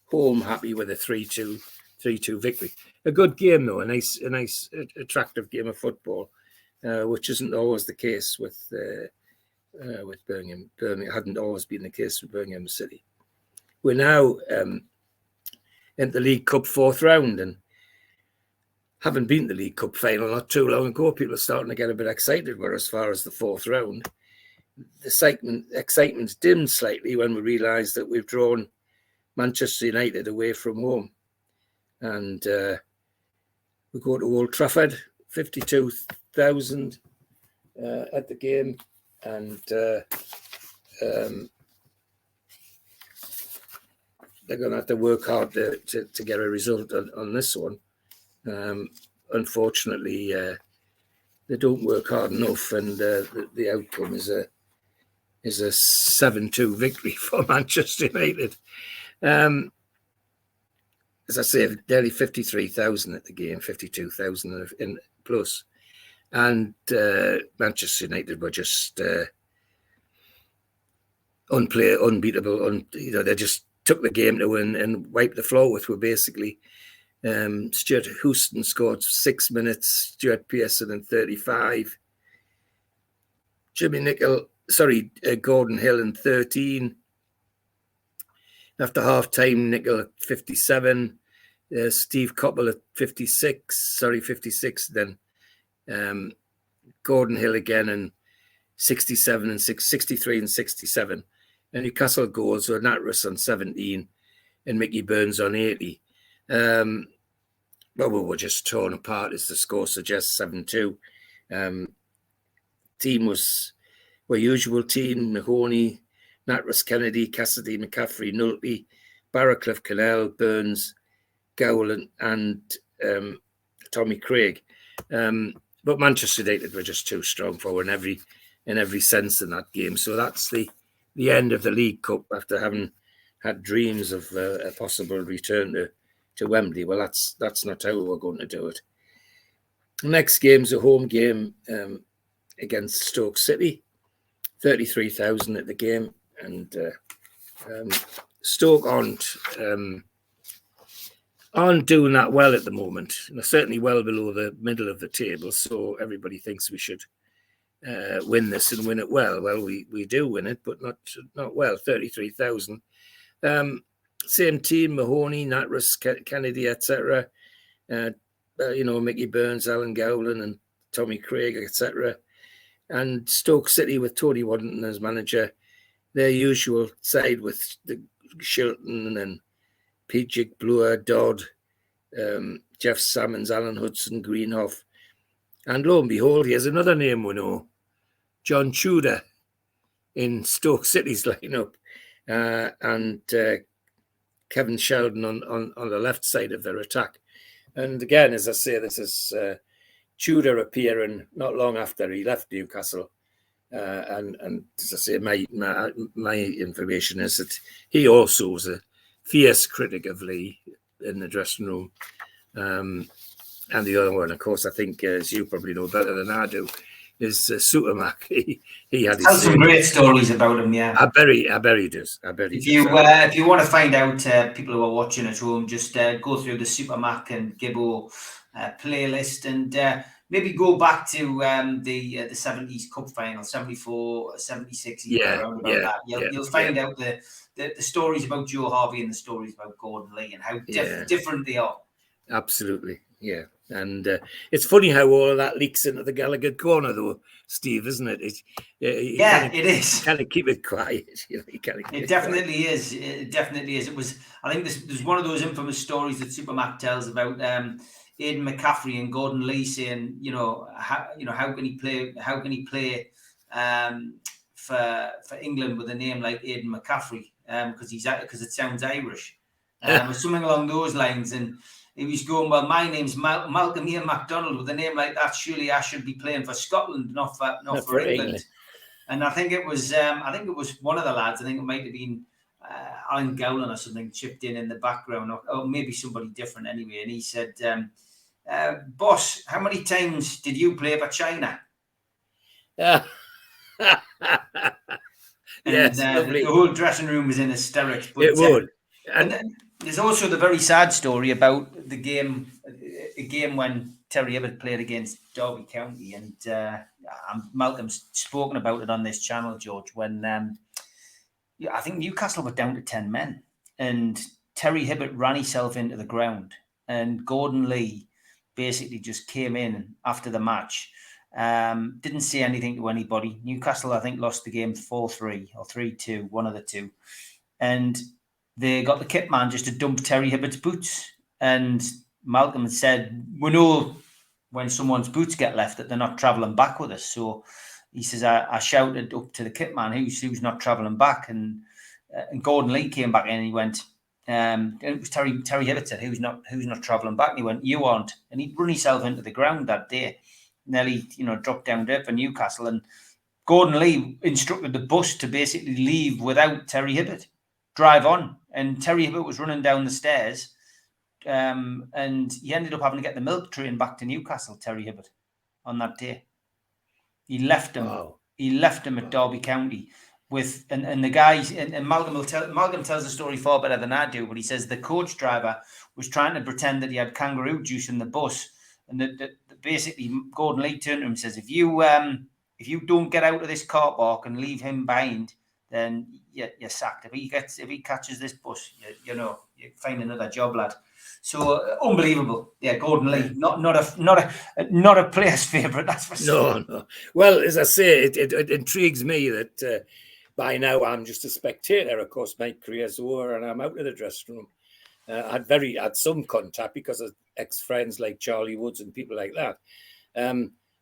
home happy with a 3-2 victory. A good game though, a nice attractive game of football, which isn't always the case with Birmingham. Birmingham hadn't always been the case with Birmingham City. We're now in the League Cup 4th round, and having been the League Cup final not too long ago, people are starting to get a bit excited. We're as far as the 4th round. The excitement's dimmed slightly when we realise that we've drawn Manchester United away from home, and we go to Old Trafford, 52,000 at the game, and they're going to have to work hard to get a result on this one. Unfortunately, they don't work hard enough, and the outcome is a 7-2 victory for Manchester United. As I say, nearly 53,000 at the game, 52,000 in plus, and Manchester United were just unbeatable. They just took the game to win and wiped the floor with. Were basically. Stuart Houston scored 6 minutes, Stuart Pearson in 35. Gordon Hill in 13. After half time, Nickel at 57. Steve Coppell at 56. Then Gordon Hill again in 67 and 63 and 67. And Newcastle goals were Natras on 17 and Mickey Burns on 80. Well, we were just torn apart, as the score suggests, 7-2. Team was our usual team: Mahoney, Natras, Kennedy, Cassidy, McCaffrey, Nulty, Barraclough, Cannell, Burns, Gowland, and Tommy Craig. But Manchester United were just too strong for in every sense in that game. So that's the end of the League Cup after having had dreams of a possible return to Wembley. Well, that's not how we're going to do it. Next game's a home game against Stoke City. 33,000 at the game, and Stoke aren't doing that well at the moment. They're certainly well below the middle of the table, so everybody thinks we should win this and win it well. Well, we do win it, but not well. 33,000. Same team: Mahoney, Natras, Kennedy, etc. Mickey Burns, Alan Gowland, and Tommy Craig, etc. And Stoke City with Tony Waddington as manager, their usual side with the Shilton and Pijik, Bloor, Dodd, Jeff Salmons, Alan Hudson, Greenhoff. And lo and behold, here's another name we know: John Tudor in Stoke City's lineup, and Kevin Sheldon on the left side of their attack. And again, as I say, this is Tudor appearing not long after he left Newcastle, and as I say, my information is that he also was a fierce critic of Lee in the dressing room. And the other one, of course, I think, as you probably know better than I do, is Supermac. He had some great stories about him. Yeah, I bet he does. If you want to find out, people who are watching at home, just go through the Supermac and Gibbo playlist, and maybe go back to the 70s Cup final, 74, 76. You'll find out the stories about Joe Harvey and the stories about Gordon Lee and how different they are. Absolutely, yeah. And it's funny how all of that leaks into the Gallagher corner, though, Steve, isn't it? It is. Kind of keep it quiet. It definitely is. It definitely is. It was. I think there's one of those infamous stories that Supermac tells about Aidan McCaffrey and Gordon Lee saying, how can he play for England with a name like Aidan McCaffrey because it sounds Irish, or something along those lines. And he was going, well, my name's Malcolm Ian MacDonald. With a name like that, surely I should be playing for Scotland, not for England. And I think it was one of the lads. I think it might have been Alan Gowland or something chipped in the background, or maybe somebody different anyway. And he said, "Boss, how many times did you play for China?" Yeah. And Yes, lovely. the whole dressing room was in hysterics. But, It would. And then there's also the very sad story about the game, a game when Terry Hibbert played against Derby County, and Malcolm's spoken about it on this channel, George, when I think Newcastle were down to 10 men, and Terry Hibbert ran himself into the ground, and Gordon Lee basically just came in after the match. Didn't say anything to anybody. Newcastle, I think, lost the game 4-3 or 3-2, one of the two. And they got the kit man just to dump Terry Hibbert's boots. And Malcolm had said, we know when someone's boots get left that they're not travelling back with us. So he says, I shouted up to the kit man, who's not travelling back. And Gordon Lee came back in and he went, it was Terry Hibbert said, who's not travelling back? And he went, you aren't. And he'd run himself into the ground that day. Nearly, dropped down there for Newcastle, and Gordon Lee instructed the bus to basically leave without Terry Hibbert, drive on, and Terry Hibbert was running down the stairs, and he ended up having to get the milk train back to Newcastle. Terry Hibbert, on that day, he left him. Wow. He left him at Derby County with, and the guys, and Malcolm tells the story far better than I do, but he says the coach driver was trying to pretend that he had kangaroo juice in the bus. And that basically Gordon Lee turned to him and says, if you don't get out of this car park and leave him behind, then you're sacked. If he catches this bus, you find another job, lad. So unbelievable. Yeah, Gordon Lee, not a player's favourite, that's for sure. No. Well, as I say, it intrigues me that by now I'm just a spectator. Of course, my career's over and I'm out of the dressing room. I had some contact because of ex-friends like Charlie Woods and people like that.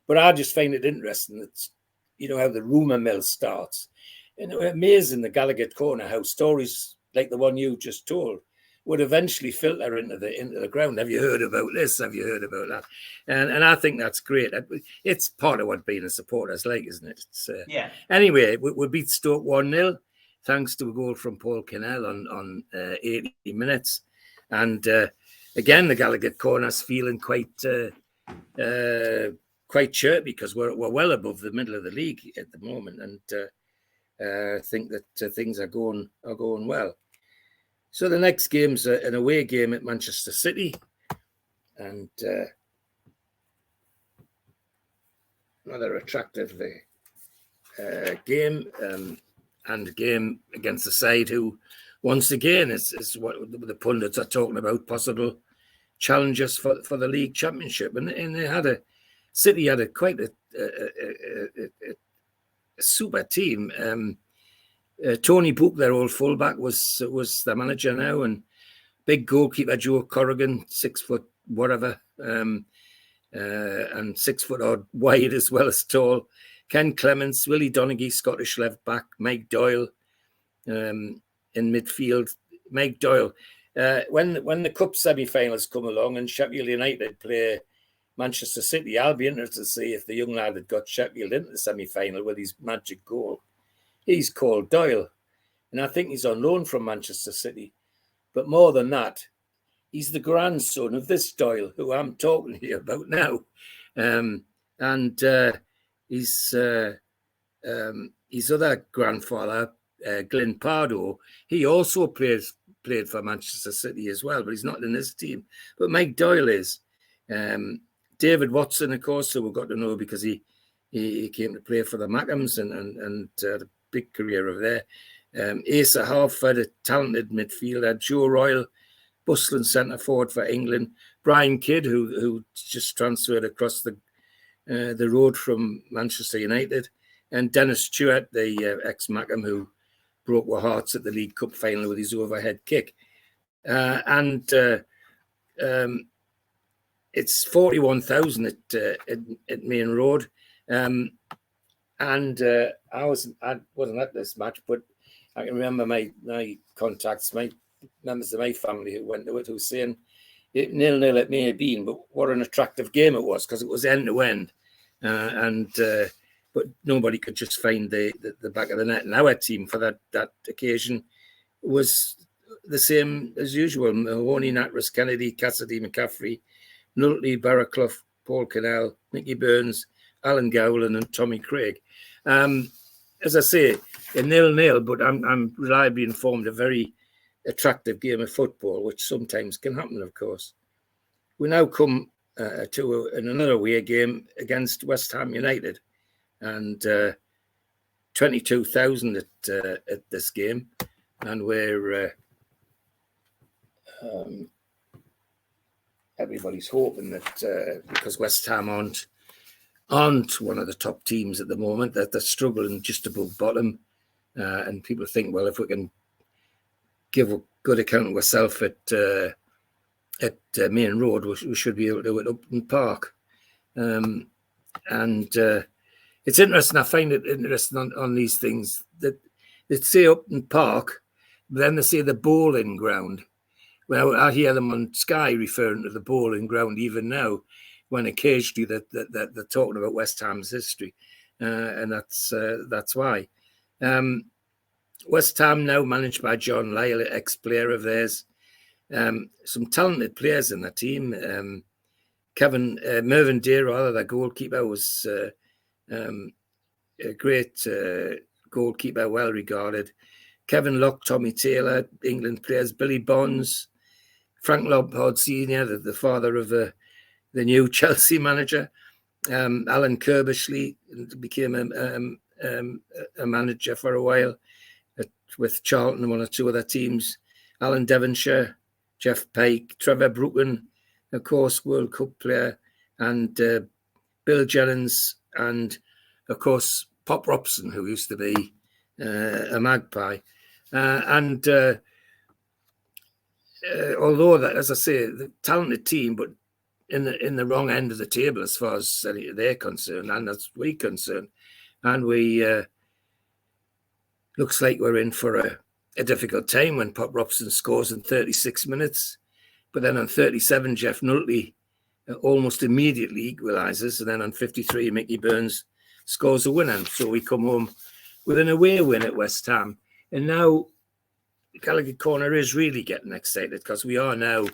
But I just find it interesting that, how the rumour mill starts. And it was amazing, the Gallagher Corner, how stories like the one you just told would eventually filter into the ground. Have you heard about this? Have you heard about that? And I think that's great. It's part of what being a supporter is like, isn't it? Yeah. Anyway, we beat Stoke 1-0, thanks to a goal from Paul Kinnell on 80 minutes. And again, the Gallagher Corner's feeling quite chirpy because we're well above the middle of the league at the moment, and I think that things are going well. So the next game's an away game at Manchester City, and another attractive game, and a game against the side who, once again, is what the pundits are talking about, possible challengers for the league championship. And they City had quite a super team. Tony Book, their old fullback, was the manager now, and big goalkeeper Joe Corrigan, 6 foot whatever, and 6 foot odd wide as well as tall. Ken Clements, Willie Donaghy, Scottish left back, Mike Doyle in midfield. Mike Doyle. When the cup semi-finals come along and Sheffield United play Manchester City, I'll be interested to see if the young lad that got Sheffield into the semi-final with his magic goal. He's called Doyle, and I think he's on loan from Manchester City. But more than that, he's the grandson of this Doyle who I'm talking to you about now, and his other grandfather, Glenn Pardo, he also played for Manchester City as well, but he's not in this team. But Mike Doyle is. David Watson, of course, who we got to know because he came to play for the Mackhams and had a big career over there. Asa Harford, a talented midfielder. Joe Royal, bustling centre forward for England. Brian Kidd, who just transferred across the road from Manchester United. And Dennis Stewart, the ex-Mackham, who broke our hearts at the League Cup final with his overhead kick. It's 41,000 at Main Road. I wasn't at this match, but I can remember my contacts, my members of my family who went to it, who were saying 0-0 it may have been, but what an attractive game it was because it was end to end. But but nobody could just find the back of the net. And our team for that occasion was the same as usual: Mahoney, Natras, Kennedy, Cassidy, McCaffrey, Nutley, Barraclough, Paul Cannell, Mickey Burns, Alan Gowland, and Tommy Craig. As I say, a 0-0, but I'm reliably informed a very attractive game of football, which sometimes can happen, of course. We now come to another away game against West Ham United, and 22,000 at this game, and we're everybody's hoping that because West Ham aren't one of the top teams at the moment, that they're struggling just above bottom, and people think, well, if we can give a good account of ourselves at Main Road, we should be able to do it up in Park. And it's interesting. I find it interesting on these things that they say Upton Park, but then they say the bowling ground. Well, I hear them on Sky referring to the bowling ground even now, when occasionally that they're talking about West Ham's history, and that's why. West Ham now managed by John Lyle, ex-player of theirs. Some talented players in the team. Mervyn Day, rather, their goalkeeper, was a great goalkeeper, well regarded. Kevin Locke, Tommy Taylor, England players, Billy Bonds, Frank Lampard Sr., the father of the new Chelsea manager. Alan Kirbishley became a manager for a while with Charlton and one or two other teams. Alan Devonshire, Jeff Pike, Trevor Brooken, of course, World Cup player, and Bill Jennings, and of course Pop Robson, who used to be a Magpie. Although that, as I say, the talented team, but in the wrong end of the table as far as they're concerned, and as we're concerned, and we looks like we're in for a difficult time when Pop Robson scores in 36 minutes, but then on 37, Jeff Nutley almost immediately equalises, and then on 53, Mickey Burns scores a winner. So we come home with an away win at West Ham, and now Gallagher Corner is really getting excited because we are now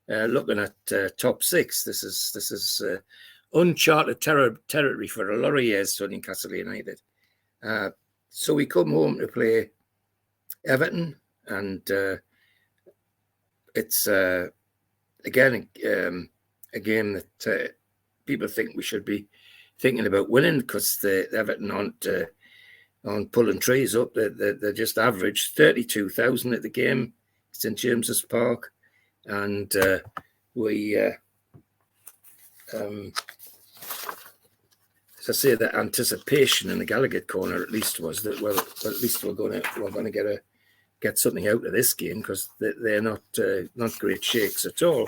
looking at top six. This is uncharted territory for a lot of years for Newcastle United. So we come home to play Everton, and it's again a game that people think we should be thinking about winning, because the Everton aren't pulling trees up. They're just average. 32,000 at the game. It's in James's Park, and as I say, the anticipation in the Gallagher Corner at least was that, well, at least we're going to get something out of this game, because they're not great shakes at all.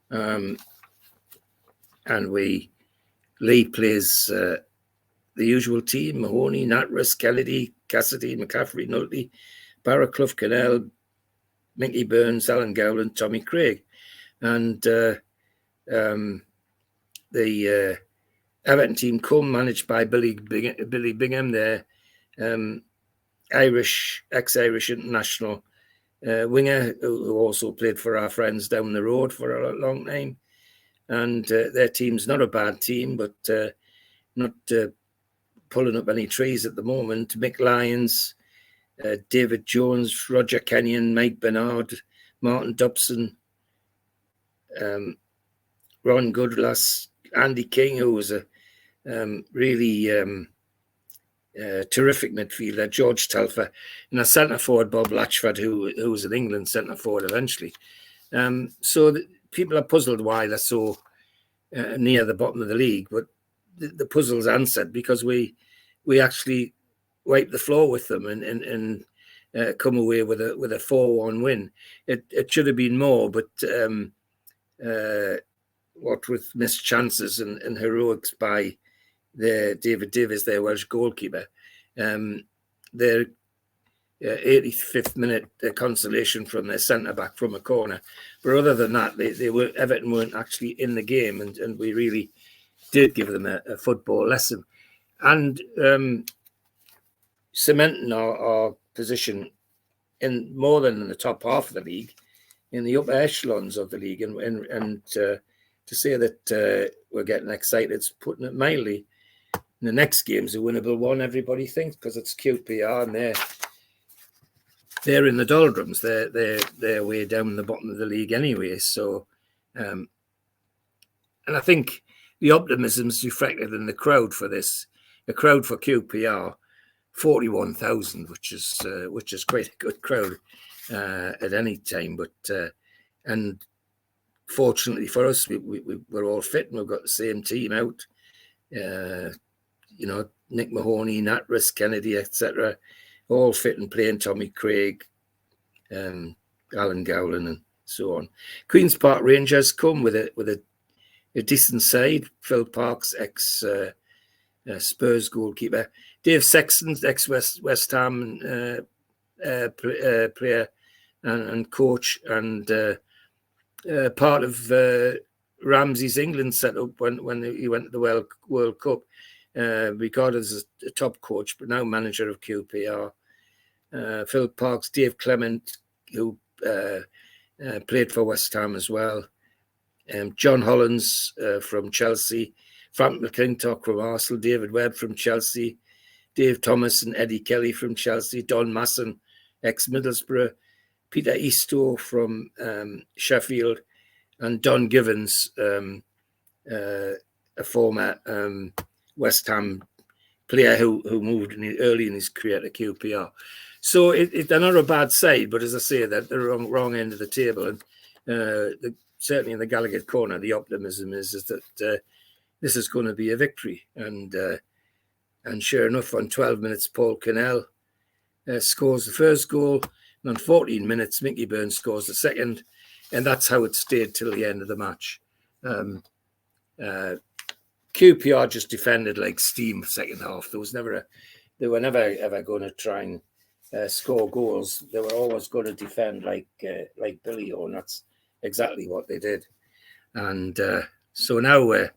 And Lee plays the usual team: Mahoney, Natras, Kennedy, Cassidy, McCaffrey, Nutley, Barraclough, Cannell, Mickey Burns, Alan Gowland, Tommy Craig. And the Everton team managed by Billy Bingham, their ex-Irish international winger, who also played for our friends down the road for a long time. And their team's not a bad team, but not pulling up any trees at the moment. Mick Lyons, David Jones, Roger Kenyon, Mike Bernard, Martin Dobson, Ron Goodlass, Andy King, who was a really terrific midfielder, George Telfer, and a centre forward, Bob Latchford, who was an England centre forward eventually. So people are puzzled why they're so near the bottom of the league, but the puzzle's answered because we actually wiped the floor with them and come away with a 4-1 win. It should have been more, but what with missed chances and heroics by David Davies, their Welsh goalkeeper, their 85th minute consolation from their centre back from a corner. But other than that, Everton weren't actually in the game, and we really did give them a football lesson. and cementing our position in more than in the top half of the league, in the upper echelons of the league, and to say that we're getting excited, it's putting it mildly. The next game's a winnable one, everybody thinks, because it's QPR and they're in the doldrums. They're way down the bottom of the league anyway. So, and I think the optimism is reflected in the crowd for this. The crowd for QPR, 41,000, which is quite a good crowd at any time. But and fortunately for us, we're all fit and we've got the same team out. Nick Mahoney, Nat Riss, Kennedy, etc., all fit and playing. Tommy Craig, Alan Gowland, and so on. Queen's Park Rangers come with a decent side. Phil Parks, ex Spurs goalkeeper. Dave Sexton, ex West Ham player and coach, and part of Ramsey's England setup when he went to the World Cup. Regarded as a top coach, but now manager of QPR. Phil Parks, Dave Clement, who played for West Ham as well. John Hollins from Chelsea. Frank McClintock from Arsenal. David Webb from Chelsea. Dave Thomas and Eddie Kelly from Chelsea. Don Masson, ex-Middlesbrough. Peter Eastoe from Sheffield. And Don Givens, a former West Ham player who moved early in his career to QPR. So they're not a bad side, but as I say, they're the wrong end of the table. And certainly in the Gallagher corner, the optimism is that this is going to be a victory. And sure enough, on 12 minutes, Paul Cannell scores the first goal. And on 14 minutes, Mickey Burns scores the second. And that's how it stayed till the end of the match. QPR just defended like steam second half. They were never ever going to try and score goals. They were always going to defend like Billy O, and that's exactly what they did. And so now we're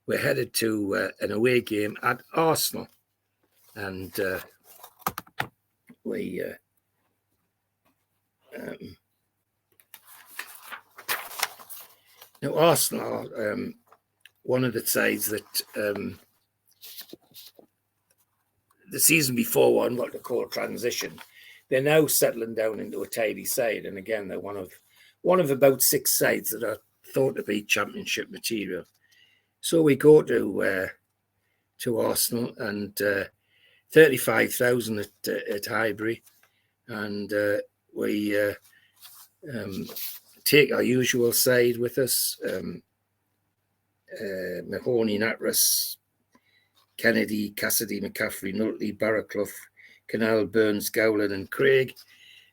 headed to an away game at Arsenal, and now Arsenal are one of the sides that the season before won what they call transition. They're now settling down into a tidy side, and again they're one of about 6 sides that are thought to be championship material. So we go to Arsenal, and 35,000 at Highbury, and we take our usual side with us. Mahoney, Natras, Kennedy, Cassidy, McCaffrey, Nutley, Barraclough, Canal, Burns, Gowland and Craig.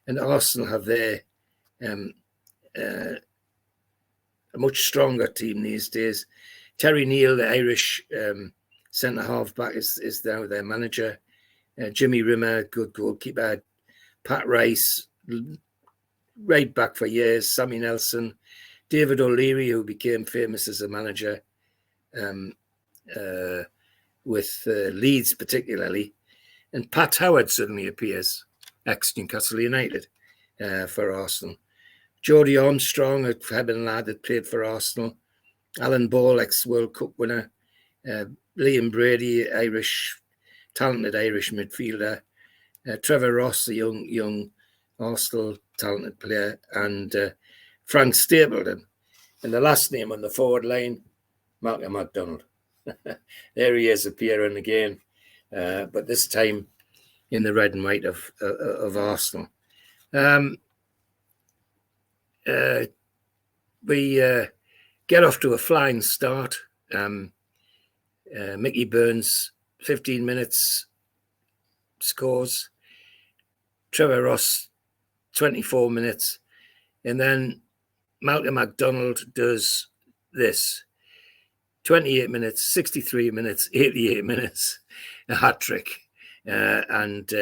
And Arsenal have their a much stronger team these days. Terry Neal, the Irish centre-half back, is now their manager. Jimmy Rimmer, good goalkeeper. Pat Rice, right back for years. Sammy Nelson. David O'Leary, who became famous as a manager with Leeds particularly. And Pat Howard suddenly appears, ex-Newcastle United, for Arsenal. Jody Armstrong, a Hebden lad that played for Arsenal. Alan Ball, ex-World Cup winner. Liam Brady, talented Irish midfielder. Trevor Ross, a young Arsenal talented player. And Frank Stapleton. And the last name on the forward line, Malcolm MacDonald. There he is appearing again, but this time in the red and white of Arsenal. We get off to a flying start. Mickey Burns, 15 minutes, scores. Trevor Ross, 24 minutes. And then Malcolm MacDonald does this. 28 minutes, 63 minutes, 88 minutes, a hat-trick. And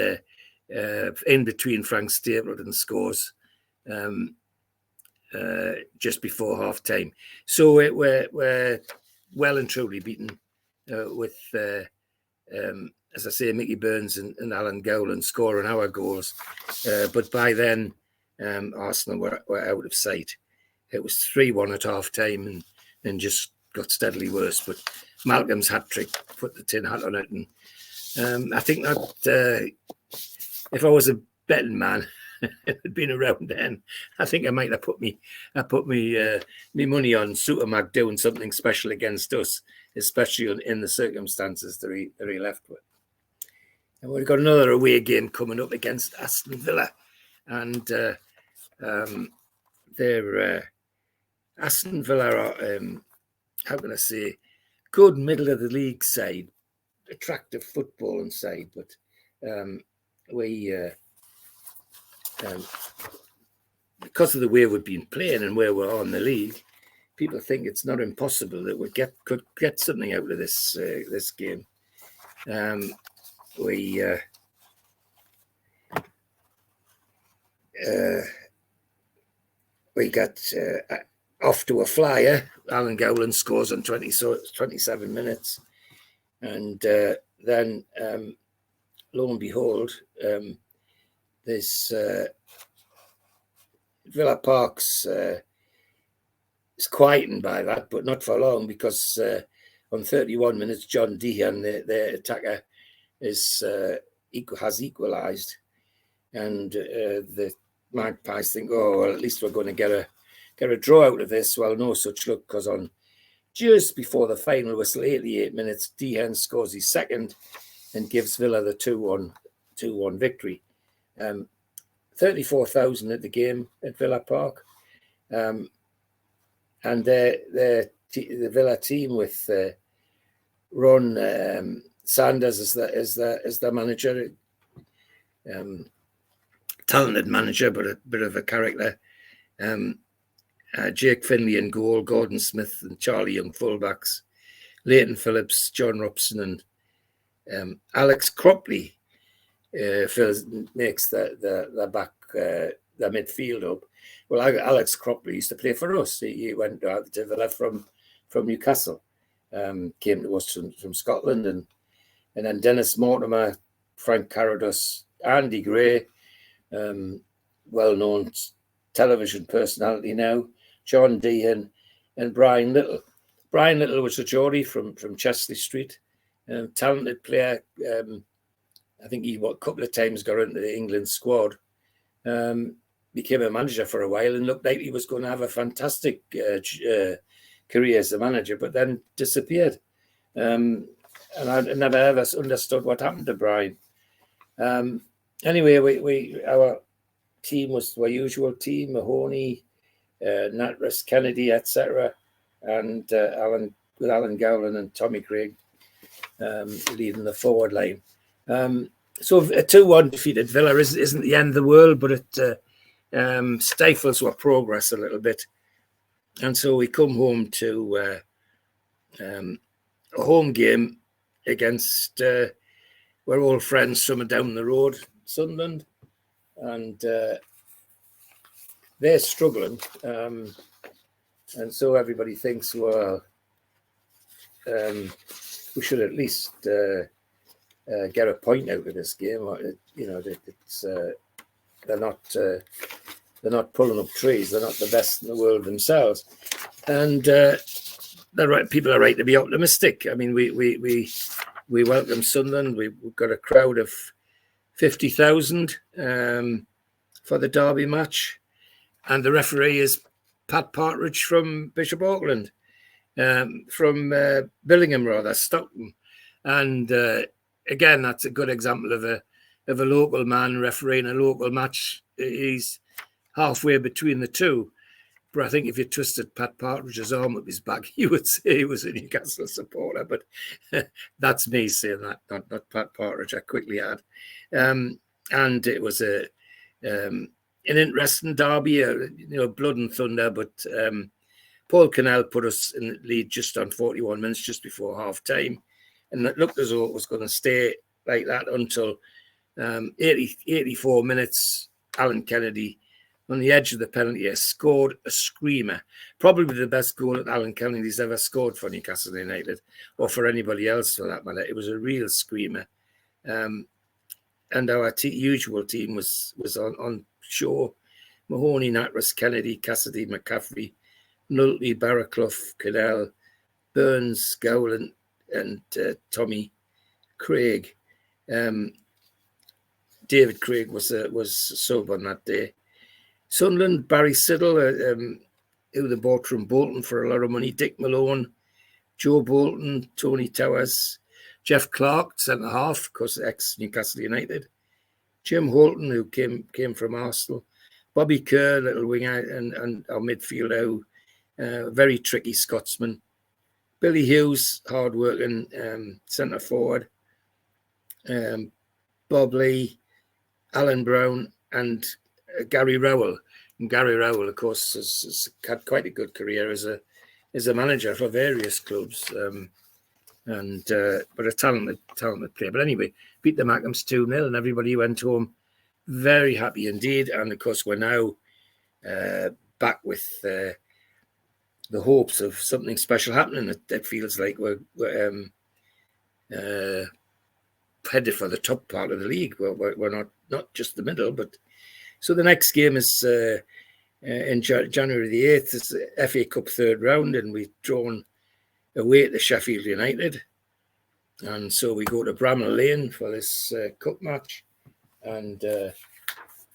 in between, Frank Stapleton scores just before half-time. So we're well and truly beaten with as I say, Mickey Burns and Alan Gowland scoring our goals. But by then, Arsenal were out of sight. It was 3-1 at half time and just got steadily worse. But Malcolm's hat trick put the tin hat on it. And I think that if I was a betting man, had been around then, I think I might have put me money on Supermac doing something special against us, especially in the circumstances that he left with. And we've got another away game coming up against Aston Villa, and they're Aston Villa are how can I say, good middle of the league side, attractive football inside, but because of the way we've been playing and where we're on the league, people think it's not impossible that we could get something out of this game. We got off to a flyer. Alan Gowland scores on 27 minutes, and then lo and behold, this Villa Park's is quietened by that, but not for long, because on 31 minutes, John Deehan, the attacker, has equalised, and the Magpies think, oh, well, at least we're going to get a draw out of this. Well, no such luck, because on just before the final whistle, 88 minutes, Deehan scores his second and gives Villa the 2-1 victory. 34,000 at the game at Villa Park, and the Villa team with Ron Sanders as the manager, talented manager, but a bit of a character. Jake Finley in goal, Gordon Smith and Charlie Young fullbacks, Leighton Phillips, John Robson, and Alex Cropley makes the back the midfield up. Well, Alex Cropley used to play for us. He went to Villa from Newcastle, came to us from Scotland, and then Dennis Mortimer, Frank Carrados, Andy Gray, well-known television personality now, John Deehan, and Brian Little. Brian Little was a Geordie from Chesley Street, talented player. I think he a couple of times got into the England squad, became a manager for a while and looked like he was going to have a fantastic career as a manager, but then disappeared. And I never ever understood what happened to Brian. Anyway, our team was our usual team: Mahoney, Natras, Kennedy, etc., and Alan Gowland and Tommy Craig leading the forward line. So a 2-1 defeat at Villa isn't the end of the world, but it stifles our progress a little bit. And so we come home to a home game against we're all friends from down the road, Sunderland, and they're struggling. And so everybody thinks, well, we should at least get a point out of this game. You know, they're not pulling up trees. They're not the best in the world themselves, and they're right. People are right to be optimistic. I mean, we welcome Sunderland. We've got a crowd of 50,000 for the derby match, and the referee is Pat Partridge from Bishop Auckland, from Billingham rather, Stockton, and again, that's a good example of a local man refereeing a local match. He's halfway between the two. But I think if you twisted Pat Partridge's arm up his back, you would say he was a Newcastle supporter. But that's me saying that, not Pat Partridge, I quickly add. And it was an interesting derby, blood and thunder. But Paul Cannell put us in the lead just on 41 minutes, just before half time. And it looked as though it was going to stay like that until 84 minutes. Alan Kennedy on the edge of the penalty area, scored a screamer. Probably the best goal that Alan Kennedy's ever scored for Newcastle United, or for anybody else for that matter. It was a real screamer. And our usual team was on show. Mahoney, Natras, Kennedy, Cassidy, McCaffrey, Nulty, Barraclough, Cadell, Burns, Gowland, and Tommy Craig. David Craig was sub on that day. Sunderland, Barry Siddle, who they bought from Bolton for a lot of money. Dick Malone, Joe Bolton, Tony Towers, Jeff Clark, centre half, because ex Newcastle United. Jim Holton, who came from Arsenal. Bobby Kerr, little winger, and our midfielder, very tricky Scotsman. Billy Hughes, hard-working centre forward. Bob Lee, Alan Brown, and Gary Rowell. And Gary Rowell, of course, has had quite a good career as a manager for various clubs, but a talented player. But anyway, beat the Mackhams 2-0, and everybody went home very happy indeed. And of course, we're now back with the hopes of something special happening. It feels like we're headed for the top part of the league. We're not just the middle, but so the next game is in January the 8th. It's the FA Cup third round, and we've drawn away to Sheffield United, and so we go to Bramall Lane for this cup match, and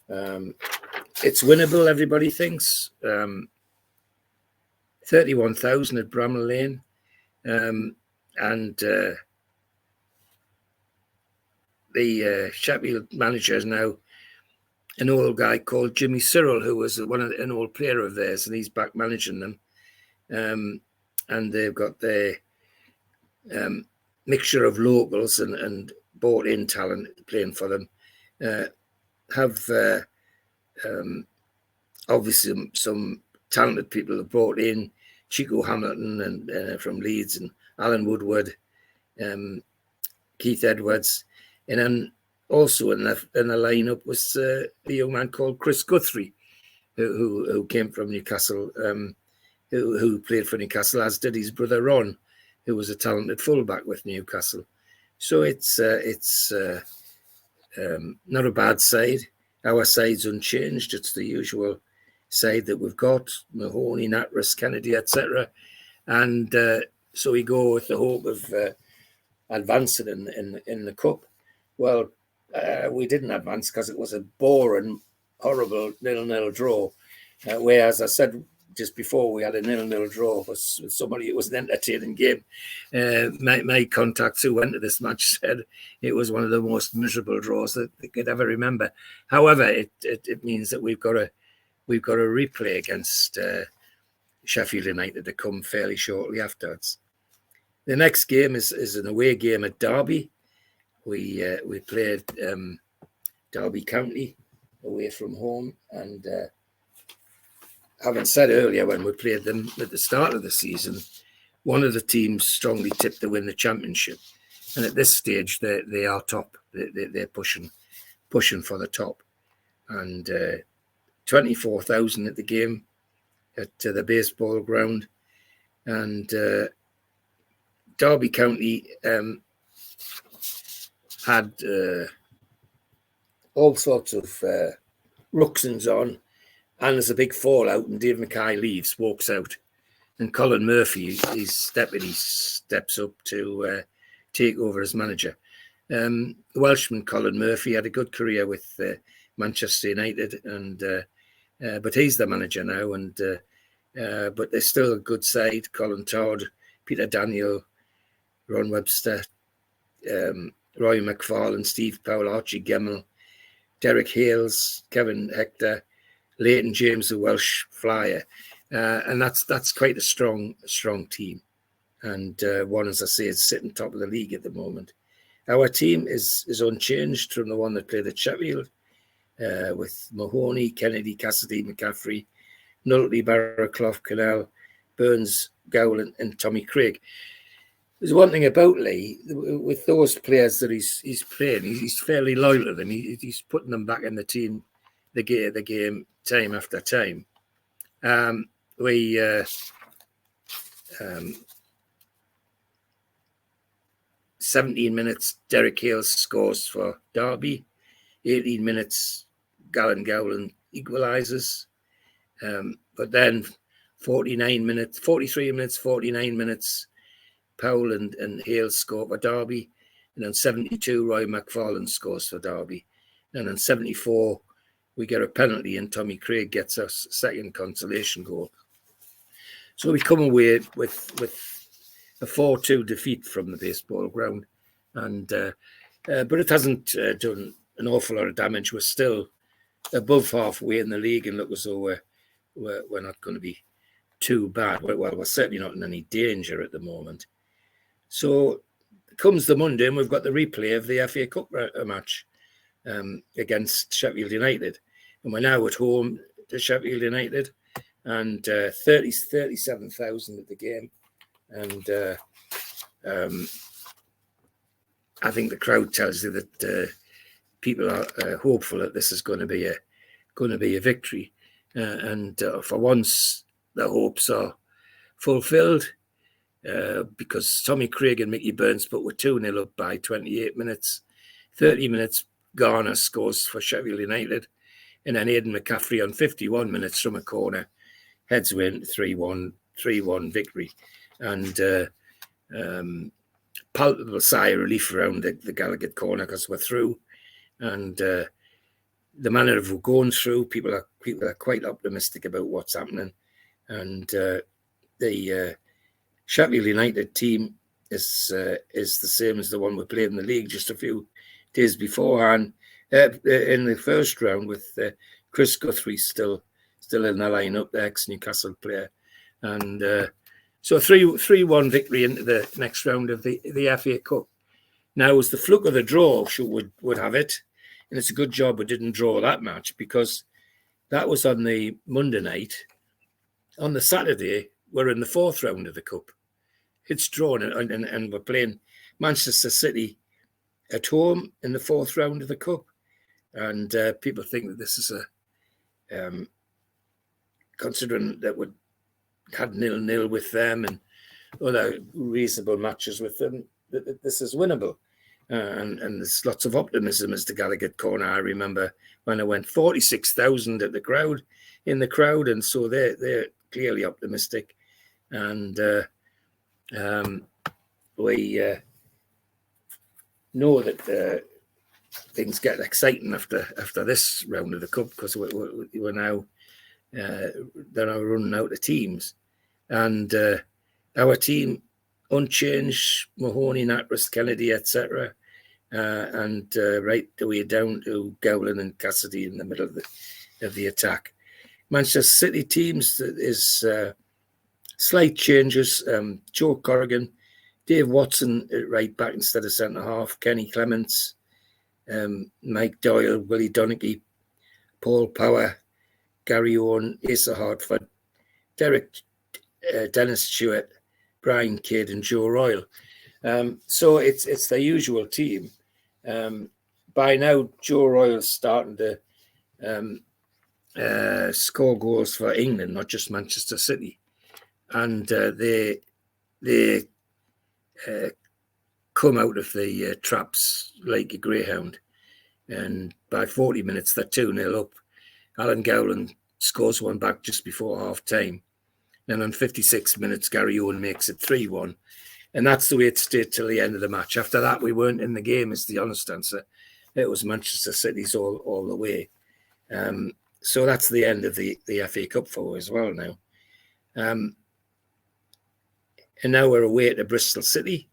it's winnable. Everybody thinks 31,000 at Bramall Lane, and the Sheffield manager is now an old guy called Jimmy Cyril, who was an old player of theirs, and he's back managing them. And they've got their mixture of locals and bought-in talent playing for them. Obviously some talented people have brought in Chico Hamilton and from Leeds, and Alan Woodward, Keith Edwards, and then also in the lineup was a young man called Chris Guthrie, who came from Newcastle, who played for Newcastle, as did his brother Ron, who was a talented fullback with Newcastle. So it's not a bad side. Our side's unchanged. It's the usual side that we've got: Mahoney, Natras, Kennedy, etc. And so we go with the hope of advancing in the cup. Well, we didn't advance because it was a boring, horrible 0-0 draw. Whereas I said just before, we had a 0-0 draw with somebody. It was an entertaining game. My contacts who went to this match said it was one of the most miserable draws that they could ever remember. However, it means that we've got a replay against Sheffield United to come fairly shortly afterwards. The next game is an away game at Derby. We played Derby County away from home, and having said earlier when we played them at the start of the season, one of the teams strongly tipped to win the championship, and at this stage they are top. They're pushing for the top, and 24,000 at the game at the baseball ground, and Derby County had all sorts of rucksons on, and there's a big fallout, and Dave Mackay leaves, walks out, and Colin Murphy, his deputy, steps up to take over as manager. Welshman Colin Murphy had a good career with Manchester United, and but he's the manager now, and but they're still a good side. Colin Todd, Peter Daniel, Ron Webster, Roy McFarlane, Steve Powell, Archie Gemmell, Derek Hales, Kevin Hector, Leighton James, the Welsh flyer, and that's quite a strong team, and one, as I say, is sitting top of the league at the moment. Our team is unchanged from the one that played at Sheffield, with Mahoney, Kennedy, Cassidy, McCaffrey, Nulty, Barraclough, Canal, Burns, Gowland, and Tommy Craig. There's one thing about Lee, with those players that he's playing, he's fairly loyal to them. He's putting them back in the team the game time after time. 17 minutes, Derek Hale scores for Derby. 18 minutes, Gavin Gowland equalises. But then 43 minutes, 49 minutes, Powell and Hale score for Derby. And then 72, Roy McFarlane scores for Derby. And then 74, we get a penalty and Tommy Craig gets us second consolation goal. So we come away with a 4-2 defeat from the baseball ground. And but it hasn't done an awful lot of damage. We're still above halfway in the league and look as though we're not going to be too bad. Well, we're certainly not in any danger at the moment. So comes the Monday and we've got the replay of the FA Cup match against Sheffield United. And we're now at home to Sheffield United and 37,000 at the game. And I think the crowd tells you that people are hopeful that this is going to be a victory. And for once, the hopes are fulfilled because Tommy Craig and Mickey Burns put were 2-0 up by 28 minutes. 30 minutes, Garner scores for Sheffield United. And then Aidan McCaffrey on 51 minutes from a corner heads win 3-1 victory. And palpable sigh of relief around the Gallagher corner because we're through. And the manner of going through, people are quite optimistic about what's happening. And the Sheffield United team is the same as the one we played in the league just a few days beforehand in the first round with Chris Guthrie still in the lineup, the ex-Newcastle player. And so 3-1 victory into the next round of the FA Cup. Now, as the fluke of the draw would have it, and it's a good job we didn't draw that match because that was on the Monday night. On the Saturday, we're in the fourth round of the Cup. It's drawn, and we're playing Manchester City at home in the fourth round of the Cup. And people think that this is considering that we had 0-0 with them and other reasonable matches with them, that this is winnable. And there's lots of optimism as the Gallagher corner. I remember when I went 46,000 at in the crowd, and so they're clearly optimistic. And we know that things get exciting after this round of the Cup because we're now they're now running out of teams, and our team unchanged: Mahoney, Natras, Kennedy, etc. And right the way down to Gowland and Cassidy in the middle of the attack. Manchester City teams is slight changes. Joe Corrigan, Dave Watson at right back instead of centre half, Kenny Clements, Mike Doyle, Willie Donaghy, Paul Power, Gary Owen, Asa Hartford, Dennis Stewart, Brian Kidd, and Joe Royal. So it's the usual team. By now, Joe Royal's starting to score goals for England, not just Manchester City, and they come out of the traps like a greyhound. And by 40 minutes, they're 2-0 up. Alan Gowland scores one back just before half time. And on 56 minutes, Gary Owen makes it 3-1. And that's the way it stayed till the end of the match. After that, we weren't in the game, is the honest answer. It was Manchester City's all the way. So that's the end of the FA Cup for as well now. And now we're away to Bristol City.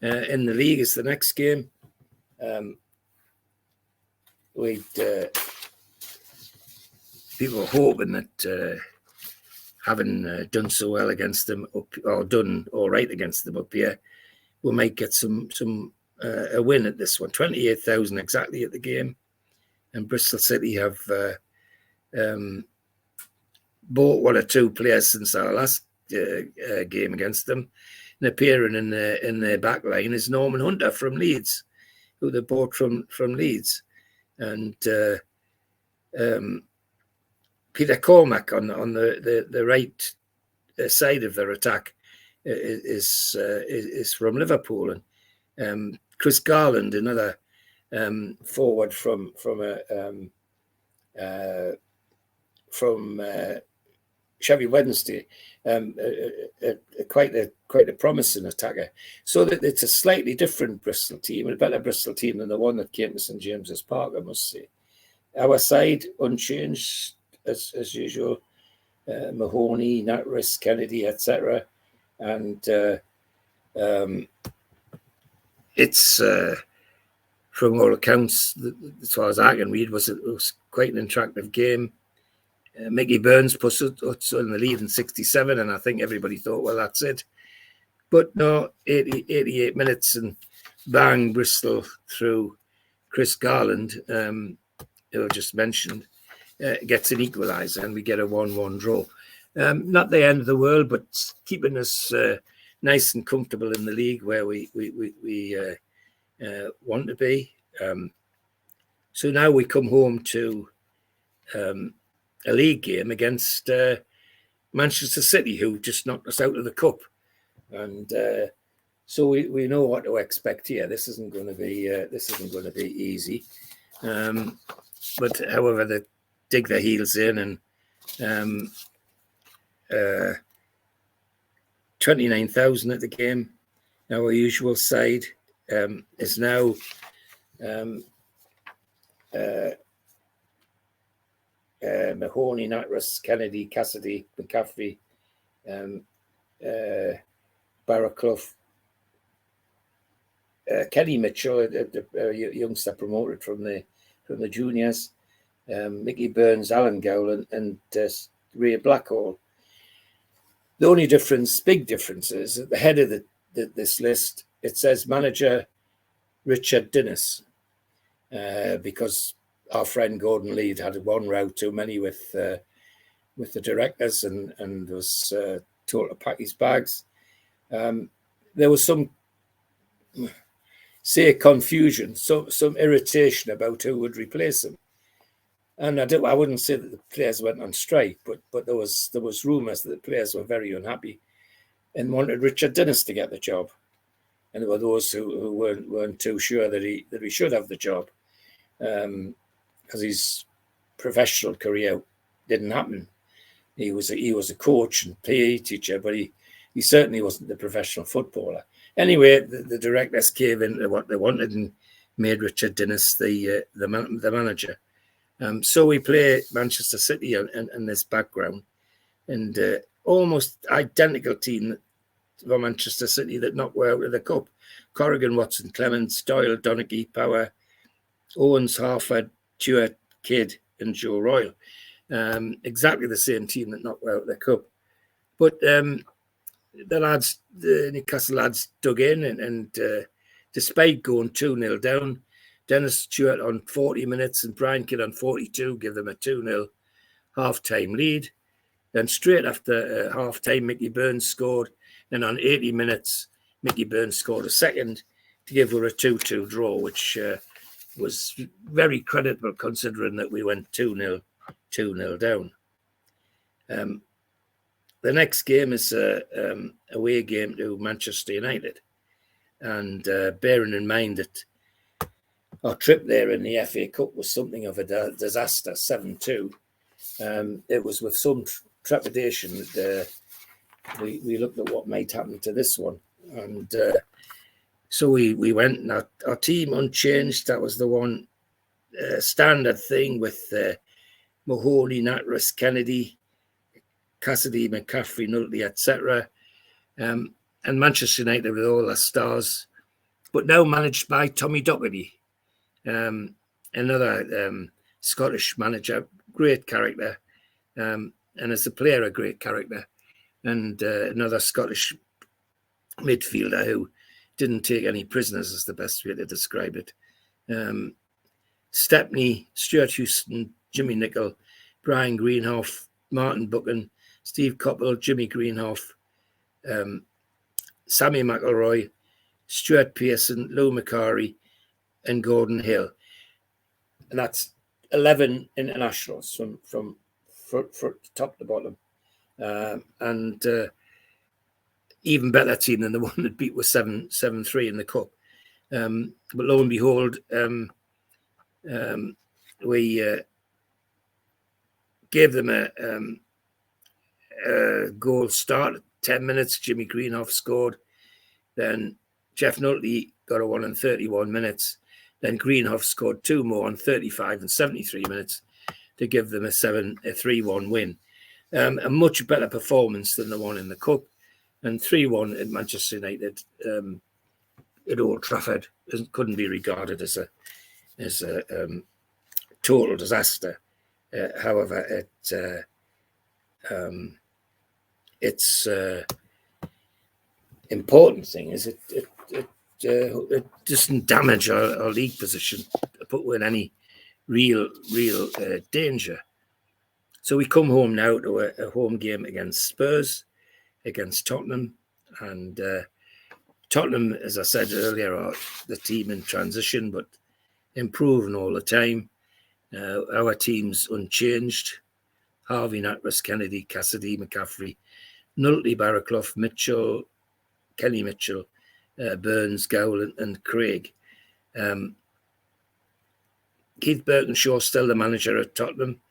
In the league is the next game. People were hoping that having done so well against them or done all right against them up here, we might get a win at this one. 28,000 exactly at the game, and Bristol City have bought one or two players since our last game against them. And appearing in their back line is Norman Hunter from Leeds, who they bought from Leeds. And Peter Cormack on the right side of their attack is from Liverpool, and Chris Garland, another forward from Chevy Wednesday, quite a promising attacker. So that it's a slightly different Bristol team, a better Bristol team than the one that came to St James's Park, I must say. Our side unchanged as usual. Mahoney, Natris, Kennedy, etc. And it's from all accounts, as far as I can read, it was quite an attractive game. Mickey Burns put us in the lead in 67, and I think everybody thought, well, that's it. But no, 88 minutes and bang, Bristol through Chris Garland, who I just mentioned, gets an equaliser, and we get a 1-1 draw. Not the end of the world, but keeping us nice and comfortable in the league where we want to be. So now we come home to a league game against Manchester City, who just knocked us out of the cup, and so we know what to expect here. This isn't going to be easy. But however, they dig their heels in, and 29,000 at the game. Our usual side is now Mahoney, Natris, Kennedy, Cassidy, McCaffrey, Barraclough, Kenny Mitchell, a youngster promoted from the juniors, Mickey Burns, Alan Gowland, and Ray Blackhall. The only big difference is at the head of this list, it says manager Richard Dinnis, because our friend Gordon Lee had one row too many with the directors and was told to pack his bags. There was some confusion, some irritation about who would replace him. And I wouldn't say that the players went on strike, but there was rumours that the players were very unhappy and wanted Richard Dinnis to get the job. And there were those who weren't too sure that he should have the job, because his professional career didn't happen. He was a coach and PE teacher, but he certainly wasn't a professional footballer. Anyway, the directors gave in to what they wanted and made Richard Dinnis the manager. So we play Manchester City in this background, and almost identical team for Manchester City that knocked we out of the cup. Corrigan, Watson, Clements, Doyle, Donaghy, Power, Owens, Harford, Stewart, Kidd, and Joe Royal. Exactly the same team that knocked we out of the cup. But the Newcastle lads dug in, and despite going 2-0 down, Dennis Stewart on 40 minutes and Brian Kidd on 42 give them a 2-0 half-time lead. Then straight after half-time, Mickey Burns scored. Then on 80 minutes, Mickey Burns scored a second to give her a 2-2 draw, which was very creditable considering that we went 2-0 down. The next game is a away game to Manchester United. And bearing in mind that our trip there in the FA Cup was something of a disaster, 7-2. It was with some trepidation that we looked at what might happen to this one. And so we went, and our team unchanged. That was the one standard thing with Mahoney, Natris, Kennedy, Cassidy, McCaffrey, Nutley, etc. And Manchester United with all their stars, but now managed by Tommy Docherty, another Scottish manager, great character, and as a player, a great character, and another Scottish midfielder who didn't take any prisoners, is the best way to describe it. Stepney, Stuart Houston, Jimmy Nicol, Brian Greenhoff, Martin Buchan, Steve Coppell, Jimmy Greenhoff, Sammy McElroy, Stuart Pearson, Lou McCarry, and Gordon Hill. And that's 11 internationals from top to bottom, and even better team than the one that beat was 7-3 in the cup. But lo and behold, we gave them a goal start at 10 minutes. Jimmy Greenhoff scored. Then Jeff Nutley got a one in 31 minutes. Then Greenhoff scored 2 more on 35 and 73 minutes to give them a 3-1 win. A much better performance than the one in the cup. And 3-1 at Manchester United at Old Trafford couldn't be regarded as a total disaster. However, its important thing is it doesn't damage our league position, put we're in any real danger. So we come home now to a home game against Spurs, against Tottenham, and Tottenham, as I said earlier, are the team in transition, but improving all the time. Our team's unchanged. Harvey, Natras, Kennedy, Cassidy, McCaffrey, Nutley, Barraclough, Mitchell, Kenny Mitchell, Burns, Gowland and Craig. Keith Birkinshaw still the manager at Tottenham,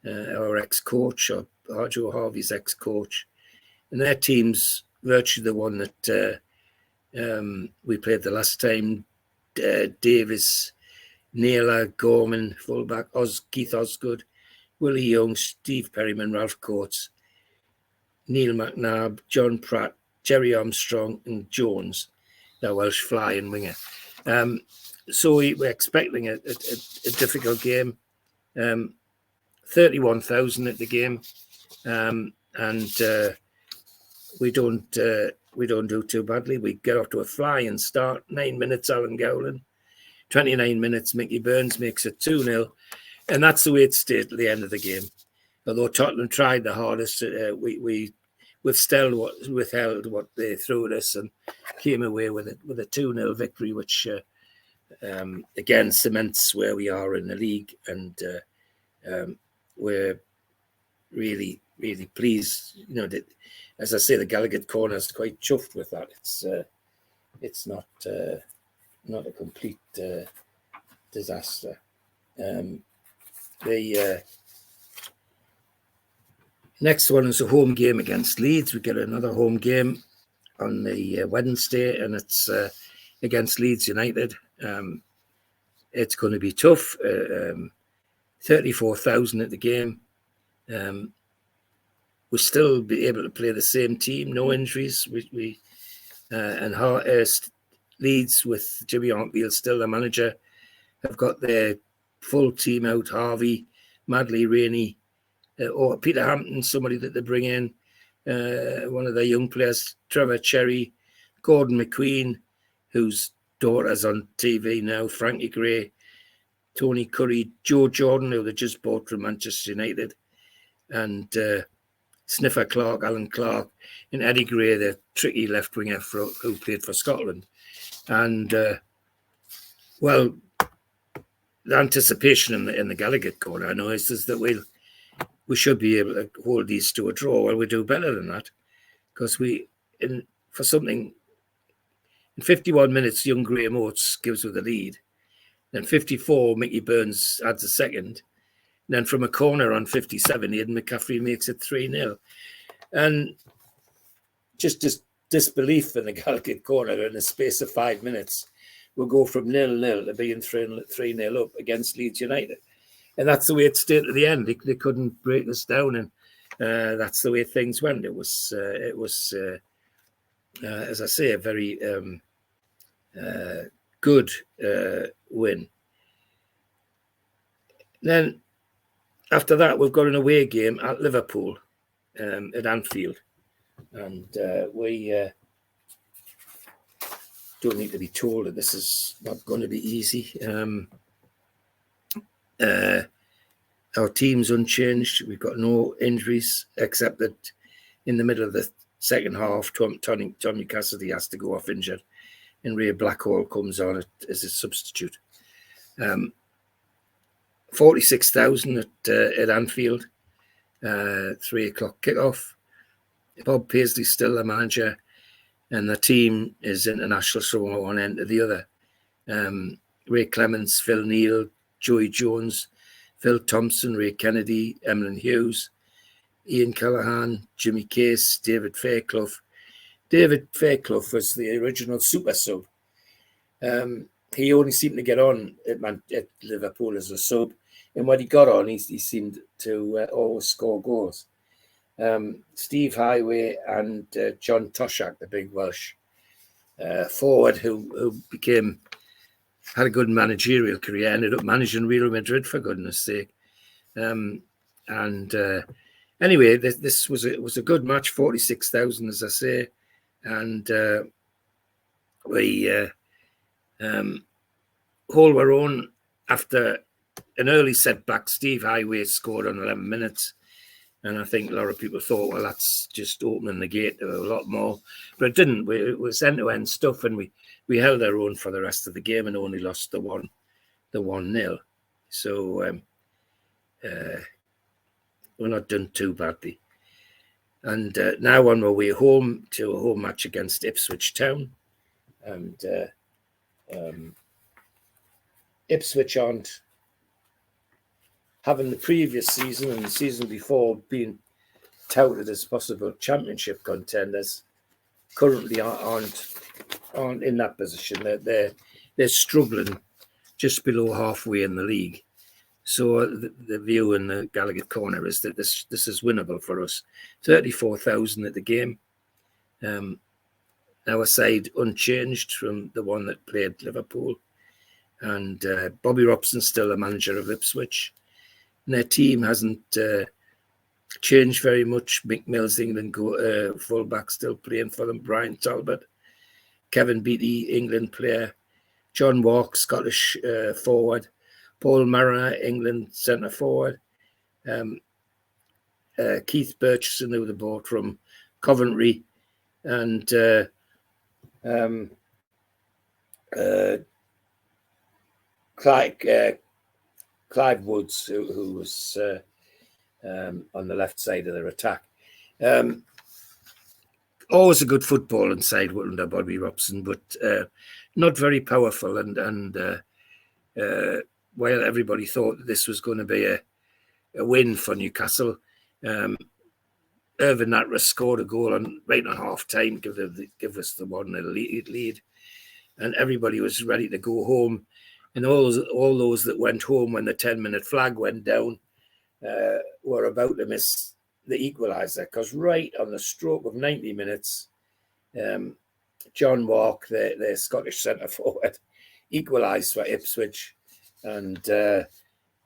our ex-coach, or Joe Harvey's ex-coach. And their team's virtually the one that we played the last time. Davis, Naylor, Gorman, fullback, Keith Osgood, Willie Young, Steve Perryman, Ralph Coates, Neil McNabb, John Pratt, Jerry Armstrong and Jones, the Welsh flying winger. So we're expecting a difficult game. 31,000 at the game, and we don't do too badly. We get off to a flying start. 9 minutes, Alan Gowland. 29 minutes, Mickey Burns makes it 2-0, and that's the way it stayed at the end of the game. Although Tottenham tried the hardest, we withheld what they threw at us and came away with a 2-0 victory, which again cements where we are in the league, and we're really pleased. You know, that, as I say, the Gallagher corner is quite chuffed with that. It's not a complete disaster. The next one is a home game against Leeds. We get another home game on the Wednesday, and it's against Leeds United. It's going to be tough. 34,000 at the game. We'll still be able to play the same team, no injuries. Leeds with Jimmy Armfield still the manager have got their full team out. Harvey, Madley, Rainey, or Peter Hampton, somebody that they bring in, one of their young players, Trevor Cherry, Gordon McQueen, whose daughter's on TV now, Frankie Gray, Tony Curry, Joe Jordan, who they just bought from Manchester United, and Sniffer Clark, Alan Clark, and Eddie Gray, the tricky left winger who played for Scotland. And well, the anticipation in the Gallagher corner, I know, is that we should be able to hold these to a draw. Well, we do better than that, because in 51 minutes, young Graham Oates gives us the lead. Then 54, Mickey Burns adds a second. And then from a corner on 57, Aidan McCaffrey makes it 3-0. And just disbelief in the Gallagher corner in the space of 5 minutes will go from 0-0 to being 3-0 up against Leeds United. And that's the way it stayed at the end. They couldn't break us down, and that's the way things went. It was as I say, a very good win. Then after that, we've got an away game at Liverpool, at Anfield, and we don't need to be told that this is not going to be easy. Our team's unchanged. We've got no injuries, except that in the middle of the second half, Tommy Cassidy has to go off injured, and Ray Blackhall comes on as a substitute. 46,000 at Anfield. 3 o'clock kickoff. Bob Paisley's still the manager, and the team is international from one end to the other. Ray Clements, Phil Neal, Joey Jones, Phil Thompson, Ray Kennedy, Emlyn Hughes, Ian Callaghan, Jimmy Case, David Fairclough. David Fairclough was the original super sub. He only seemed to get on at Liverpool as a sub, and when he got on, he seemed to always score goals. Steve Highway and John Toshak, the big Welsh forward who had a good managerial career, ended up managing Real Madrid, for goodness sake. Anyway, this was a good match, 46,000, as I say, and we hold our own after an early setback. Steve Highway scored on 11 minutes. And I think a lot of people thought, well, that's just opening the gate to a lot more. But it didn't. It was end-to-end stuff, and we held our own for the rest of the game and only lost the 1-0. So we're not done too badly. And now on our way home to a home match against Ipswich Town. And Ipswich aren't having the previous season and the season before being touted as possible championship contenders, currently aren't in that position. They're struggling just below halfway in the league. So the view in the Gallagher corner is that this is winnable for us. 34,000 at the game. Our side unchanged from the one that played Liverpool, and Bobby Robson's still the manager of Ipswich. And their team hasn't changed very much. Mick Mills, England fullback, still playing for them. Brian Talbot, Kevin Beattie, England player. John Walk, Scottish forward. Paul Mariner, England centre forward. Keith Burchison, who they bought from Coventry, and Clive Woods, who was on the left side of their attack. Always a good footballing side under Bobby Robson, but not very powerful. And while everybody thought that this was going to be a win for Newcastle, Irvin Natras scored a goal right on half time, give us the 1-0 lead, and everybody was ready to go home. And all those that went home when the 10-minute flag went down were about to miss the equaliser, because right on the stroke of 90 minutes, John Walk, the Scottish centre forward, equalised for Ipswich. And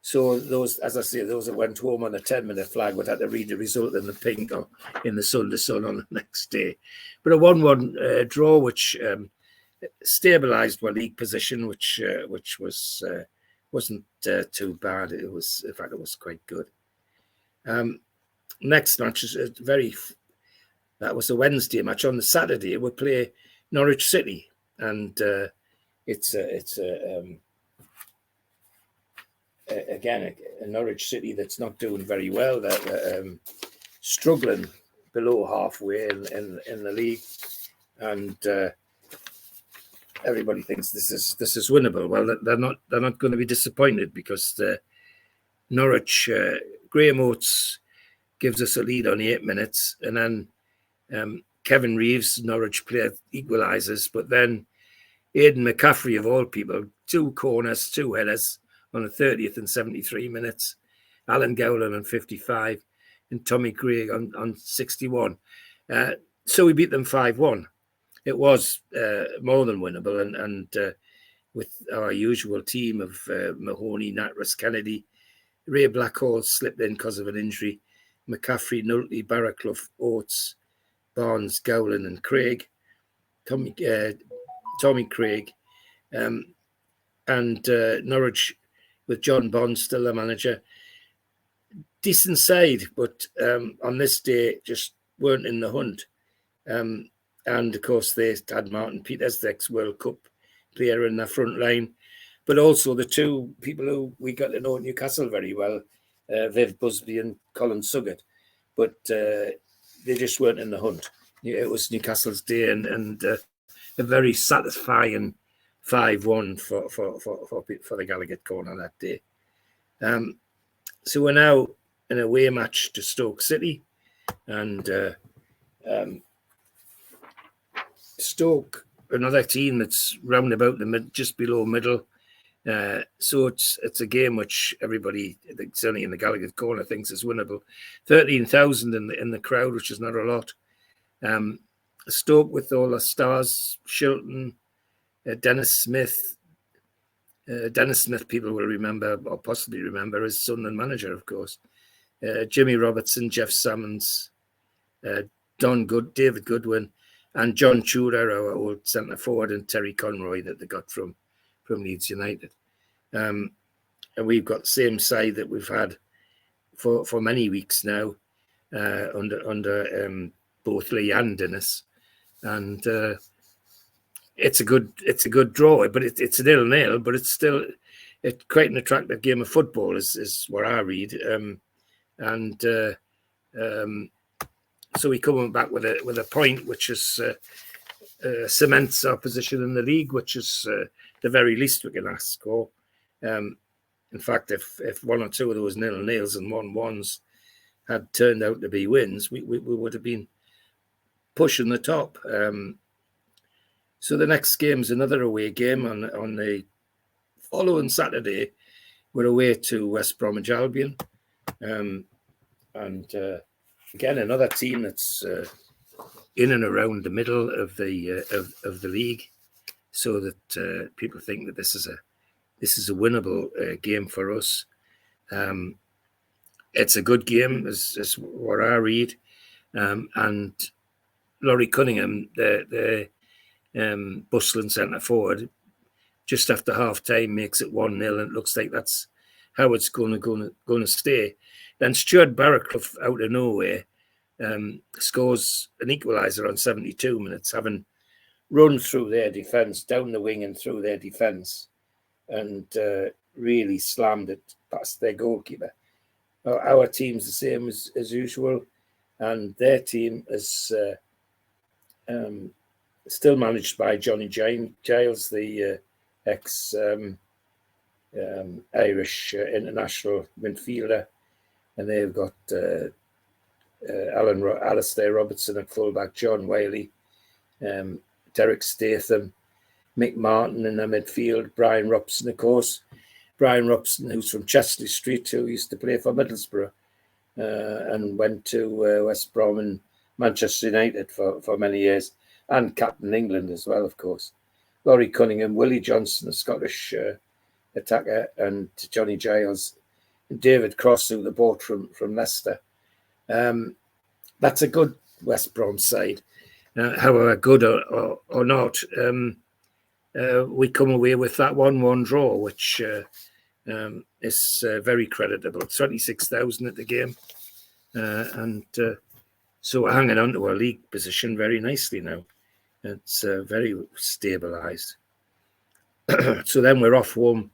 so those, as I say, those that went home on the 10-minute flag would have to read the result in the pink or in the Sunday Sun on the next day. But a 1-1 draw, which stabilised our league position, which wasn't too bad. It was, in fact, it was quite good. Next match is that was a Wednesday match. On the Saturday, we play Norwich City, and it's again a Norwich City that's not doing very well. They're struggling below halfway in the league, and everybody thinks this is winnable. Well, they're not going to be disappointed, because the Norwich Graham Oates gives us a lead on 8 minutes, and then Kevin Reeves, Norwich player, equalises. But then Aidan McCaffrey, of all people, 2 corners, 2 headers on the 30th and 73 minutes. Alan Gowland on 55 and Tommy Craig on 61. So we beat them 5-1. It was more than winnable, and with our usual team of Mahoney, Natras, Kennedy, Ray Blackhall slipped in because of an injury, McCaffrey, Nulty, Barraclough, Oates, Barnes, Gowland and Craig, Tommy Craig, and Norwich with John Bond still the manager. Decent side, but on this day just weren't in the hunt. And of course they had Martin Peters, the ex-World Cup player, in the front line. but also the two people who we got to know at Newcastle very well, Viv Busby and Colin Suggett, but they just weren't in the hunt. It was Newcastle's day, and a very satisfying 5-1 for the Gallowgate corner that day. So we're now in a away match to Stoke City, and Stoke, another team that's round about the mid, just below middle. So it's a game which everybody, certainly in the Gallowgate corner, thinks is winnable. 13,000 in the crowd, which is not a lot. Stoke with all the stars, Shilton, Dennis Smith. Dennis Smith, people will remember, or possibly remember, as Sunderland manager, of course. Jimmy Robertson, Jeff Salmons, David Goodwin, and John Tudor, our old centre forward, and Terry Conroy that they got from Leeds United. And we've got the same side that we've had for many weeks now, under both Lee and Dennis, and it's a good draw, but it's a 0-0, but it's still quite an attractive game of football, is what I read, so we come back with a point, which is cements our position in the league, which is the very least we can ask for. In fact, if one or two of those 0-0s and 1-1s had turned out to be wins, we would have been pushing the top. So the next game's another away game on the following Saturday. We're away to West Bromwich Albion, and again another team that's in and around the middle of the league, so that people think that this is a winnable game for us. It's a good game, is what I read, and Laurie Cunningham, the bustling centre forward, just after half time makes it 1-0, and it looks like that's how it's going to stay. Then Stuart Barraclough out of nowhere scores an equaliser on 72 minutes, having run through their defence, down the wing and through their defence, and really slammed it past their goalkeeper. Our team's the same as usual, and their team is still managed by Johnny Giles, the ex-Irish international midfielder, and they've got Alistair Robertson at fullback, John Whaley, Derek Statham, Mick Martin in the midfield, Brian Robson, of course. Brian Robson, who's from Chesley Street, who used to play for Middlesbrough and went to West Brom and Manchester United for many years, and captain England as well, of course. Laurie Cunningham, Willie Johnson, a Scottish attacker, and Johnny Giles, and David Cross, who they bought from Leicester. That's a good West Brom side. However good or not, we come away with that 1-1 draw, which is very creditable. 26,000 at the game, and so we're hanging on to our league position very nicely now. It's very stabilised. So then we're off home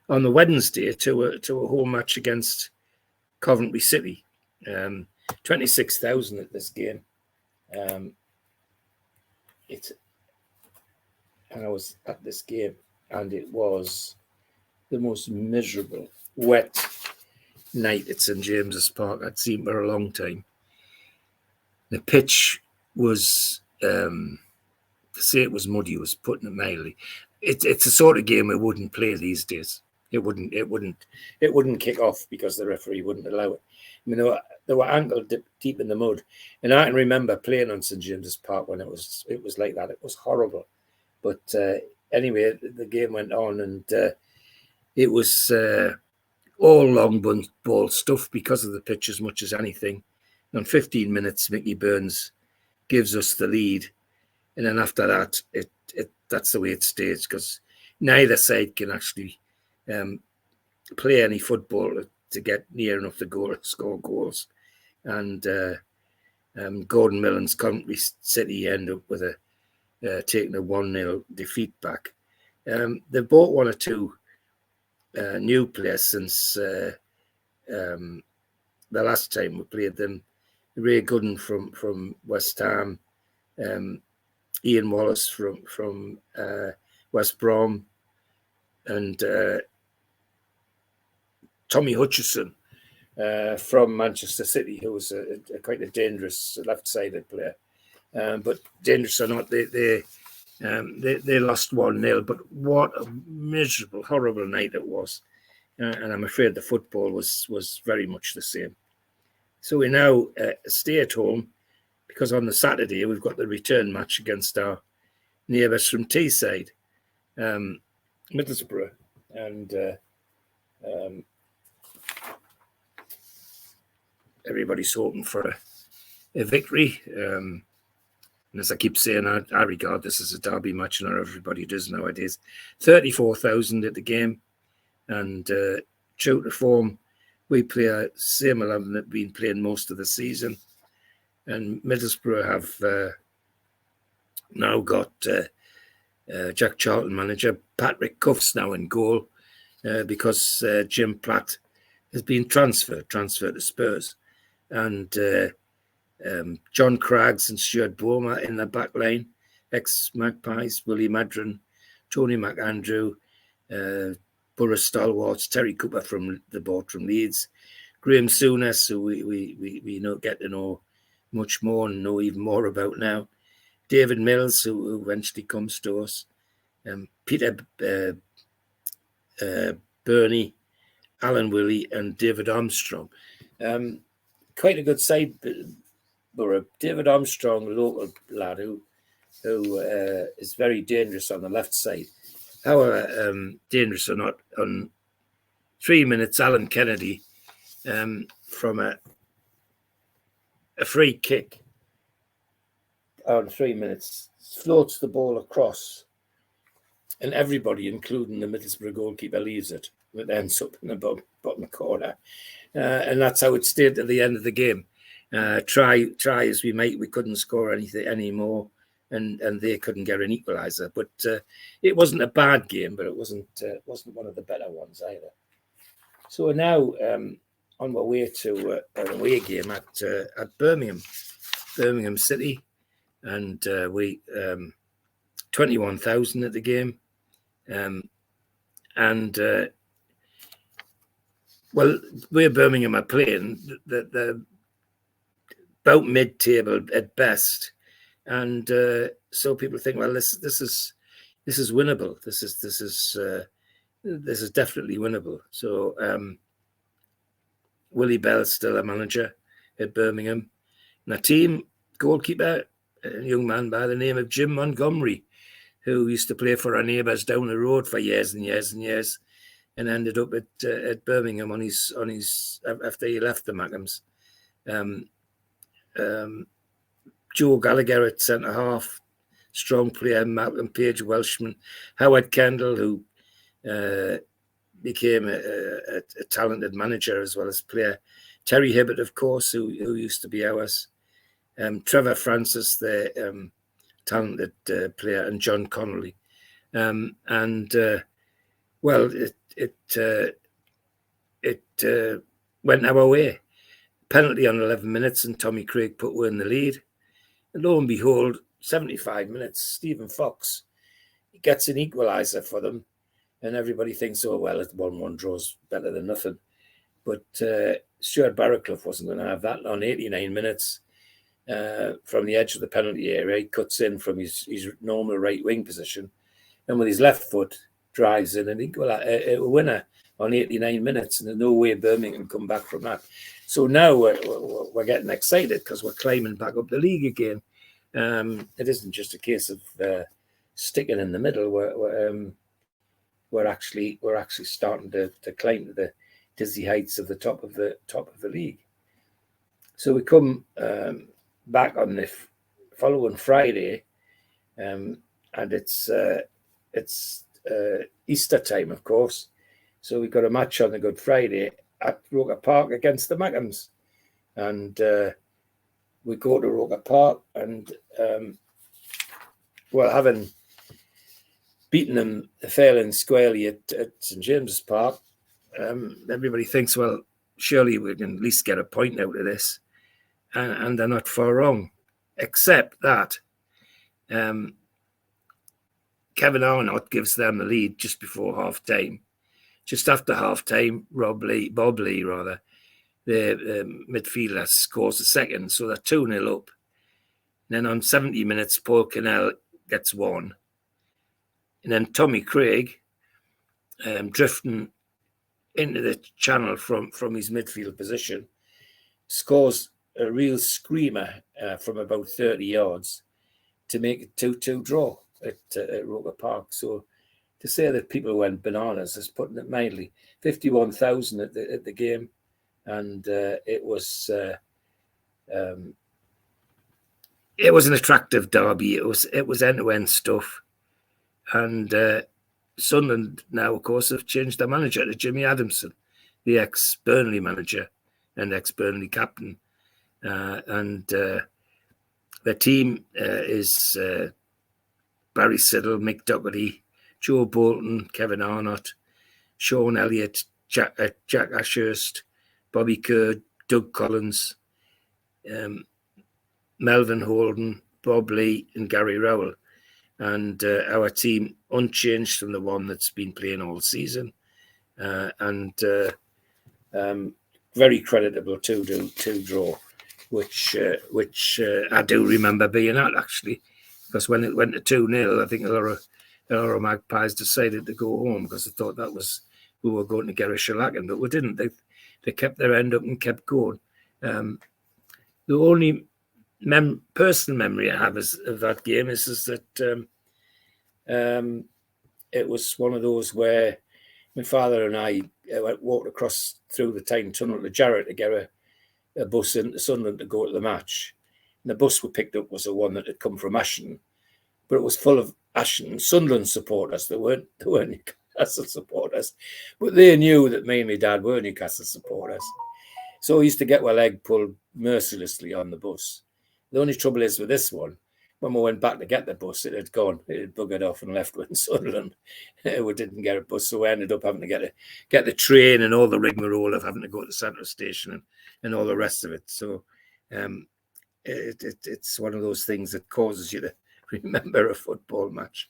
on the Wednesday to a home match against Coventry City. 26,000 at this game. And I was at this game, and it was the most miserable, wet night at St James's Park I'd seen for a long time. The pitch was, to say it was muddy was putting it mildly. It's a sort of game we wouldn't play these days. It wouldn't kick off because the referee wouldn't allow it. I mean, they were ankle deep in the mud, and I can remember playing on St James's Park when it was like that. It was horrible. But anyway, the game went on, and it was all long ball stuff because of the pitch as much as anything. On 15 minutes, Mickey Burns gives us the lead, and then after that, that's the way it stays, because neither side can actually play any football to get near enough to goal to score goals. And Gordon Millen's Coventry City end up with taking a 1-0 defeat back. They've bought one or two new players since the last time we played them. Ray Gooden from West Ham, Ian Wallace from West Brom, and Tommy Hutchison from Manchester City, who was quite a dangerous left-sided player. But dangerous or not, they lost 1-0. But what a miserable, horrible night it was. And I'm afraid the football was very much the same. So we now stay at home, because on the Saturday we've got the return match against our neighbours from Teesside, Middlesbrough, and everybody's hoping for a victory. And as I keep saying, I regard this as a derby match, and everybody does nowadays. 34,000 at the game, and true to form, we play a same 11 that have been playing most of the season. And Middlesbrough have now got Jack Charlton manager Patrick Cuffs now in goal, because Jim Platt has been transferred to Spurs. And John Craggs and Stuart Boma in the back line, ex-Magpies, Willie Madron, Tony McAndrew, Borough stalwarts, Terry Cooper from the board from Leeds, Graham Souness, who we get to know much more and know even more about now, David Mills, who eventually comes to us, Peter Burney, Alan Willie, and David Armstrong. Quite a good side, Borough. David Armstrong, a local lad who is very dangerous on the left side. However, dangerous or not, on 3 minutes, Alan Kennedy, from a free kick on 3 minutes, floats the ball across, and everybody, including the Middlesbrough goalkeeper, leaves it. It ends up in the bottom corner. And that's how it stayed at the end of the game. Try as we might, we couldn't score anything anymore, and they couldn't get an equaliser. But it wasn't a bad game, but it wasn't one of the better ones either. So we're now on our way to an away game at Birmingham City, and we 21,000 at the game, and well, where Birmingham are playing, they're about mid-table at best, and so people think, well, this is winnable. This is definitely winnable. So Willie Bell's still a manager at Birmingham, and a team goalkeeper, a young man by the name of Jim Montgomery, who used to play for our neighbours down the road for years and years and years, and ended up at Birmingham on his after he left the Mackhams. Joe Gallagher at centre half, strong player. Malcolm Page, Welshman. Howard Kendall, who became a talented manager as well as player. Terry Hibbert, of course, who used to be ours. Trevor Francis, the talented player, and John Connolly. Well, it went our way. Penalty on 11 minutes, and Tommy Craig put were in the lead. And lo and behold, 75 minutes, Stephen Fox, he gets an equaliser for them, and everybody thinks, oh, well, it's 1-1 draws better than nothing. But Stuart Barraclough wasn't going to have that. On 89 minutes, from the edge of the penalty area, he cuts in from his normal right wing position, and with his left foot drives in an a winner on 89 minutes, and there's no way Birmingham come back from that. So now we're getting excited because we're climbing back up the league again. It isn't just a case of sticking in the middle. We're actually starting to climb to the dizzy heights of the top of the league. So we come back on the following Friday, and it's Easter time, of course. So we got a match on the Good Friday at Roker Park against the Mackhams, and we go to Roker Park, and well, having beating them fair and squarely at St James's Park, everybody thinks, well, surely we can at least get a point out of this. And they're not far wrong, except that Kevin Arnott gives them the lead just before half-time. Just after half-time, Bob Lee, the midfielder, scores a second, so they're 2-0 up. And then on 70 minutes, Paul Cannell gets one. And then Tommy Craig, drifting into the channel from his midfield position, scores a real screamer from about 30 yards to make it 2-2 draw at Roker Park. So to say that people went bananas is putting it mildly. 51,000 at the game, and it was an attractive derby. It was end-to-end stuff, and Sunderland now, of course, have changed their manager to Jimmy Adamson, the ex-Burnley manager and ex-Burnley captain. And the team is Barry Siddle, Mick Doherty, Joe Bolton, Kevin Arnott, Sean Elliott, Jack Ashurst, Bobby Kerr, Doug Collins, Melvin Holden, Bob Lee, and Gary Rowell. And our team unchanged from the one that's been playing all season, and very creditable 2-2 draw, which I do remember being at, actually, because when it went to 2-0, I think a lot of Magpies decided to go home because they thought we were going to get a shellacking, but we didn't. They kept their end up and kept going. The only personal memory I have of that game is that it was one of those where my father and I walked across through the Tyne Tunnel to Jarratt to get a bus into Sunderland to go to the match. And the bus we picked up was the one that had come from Ashton, but it was full of Ashton Sunderland supporters. They weren't Newcastle supporters, but they knew that me and my dad were Newcastle supporters. So I used to get my leg pulled mercilessly on the bus. The only trouble is with this one, when we went back to get the bus, it had gone. It had buggered off and left with Sunderland. We didn't get a bus, so we ended up having to get the train and all the rigmarole of having to go to the central station and all the rest of it. So it's one of those things that causes you to remember a football match.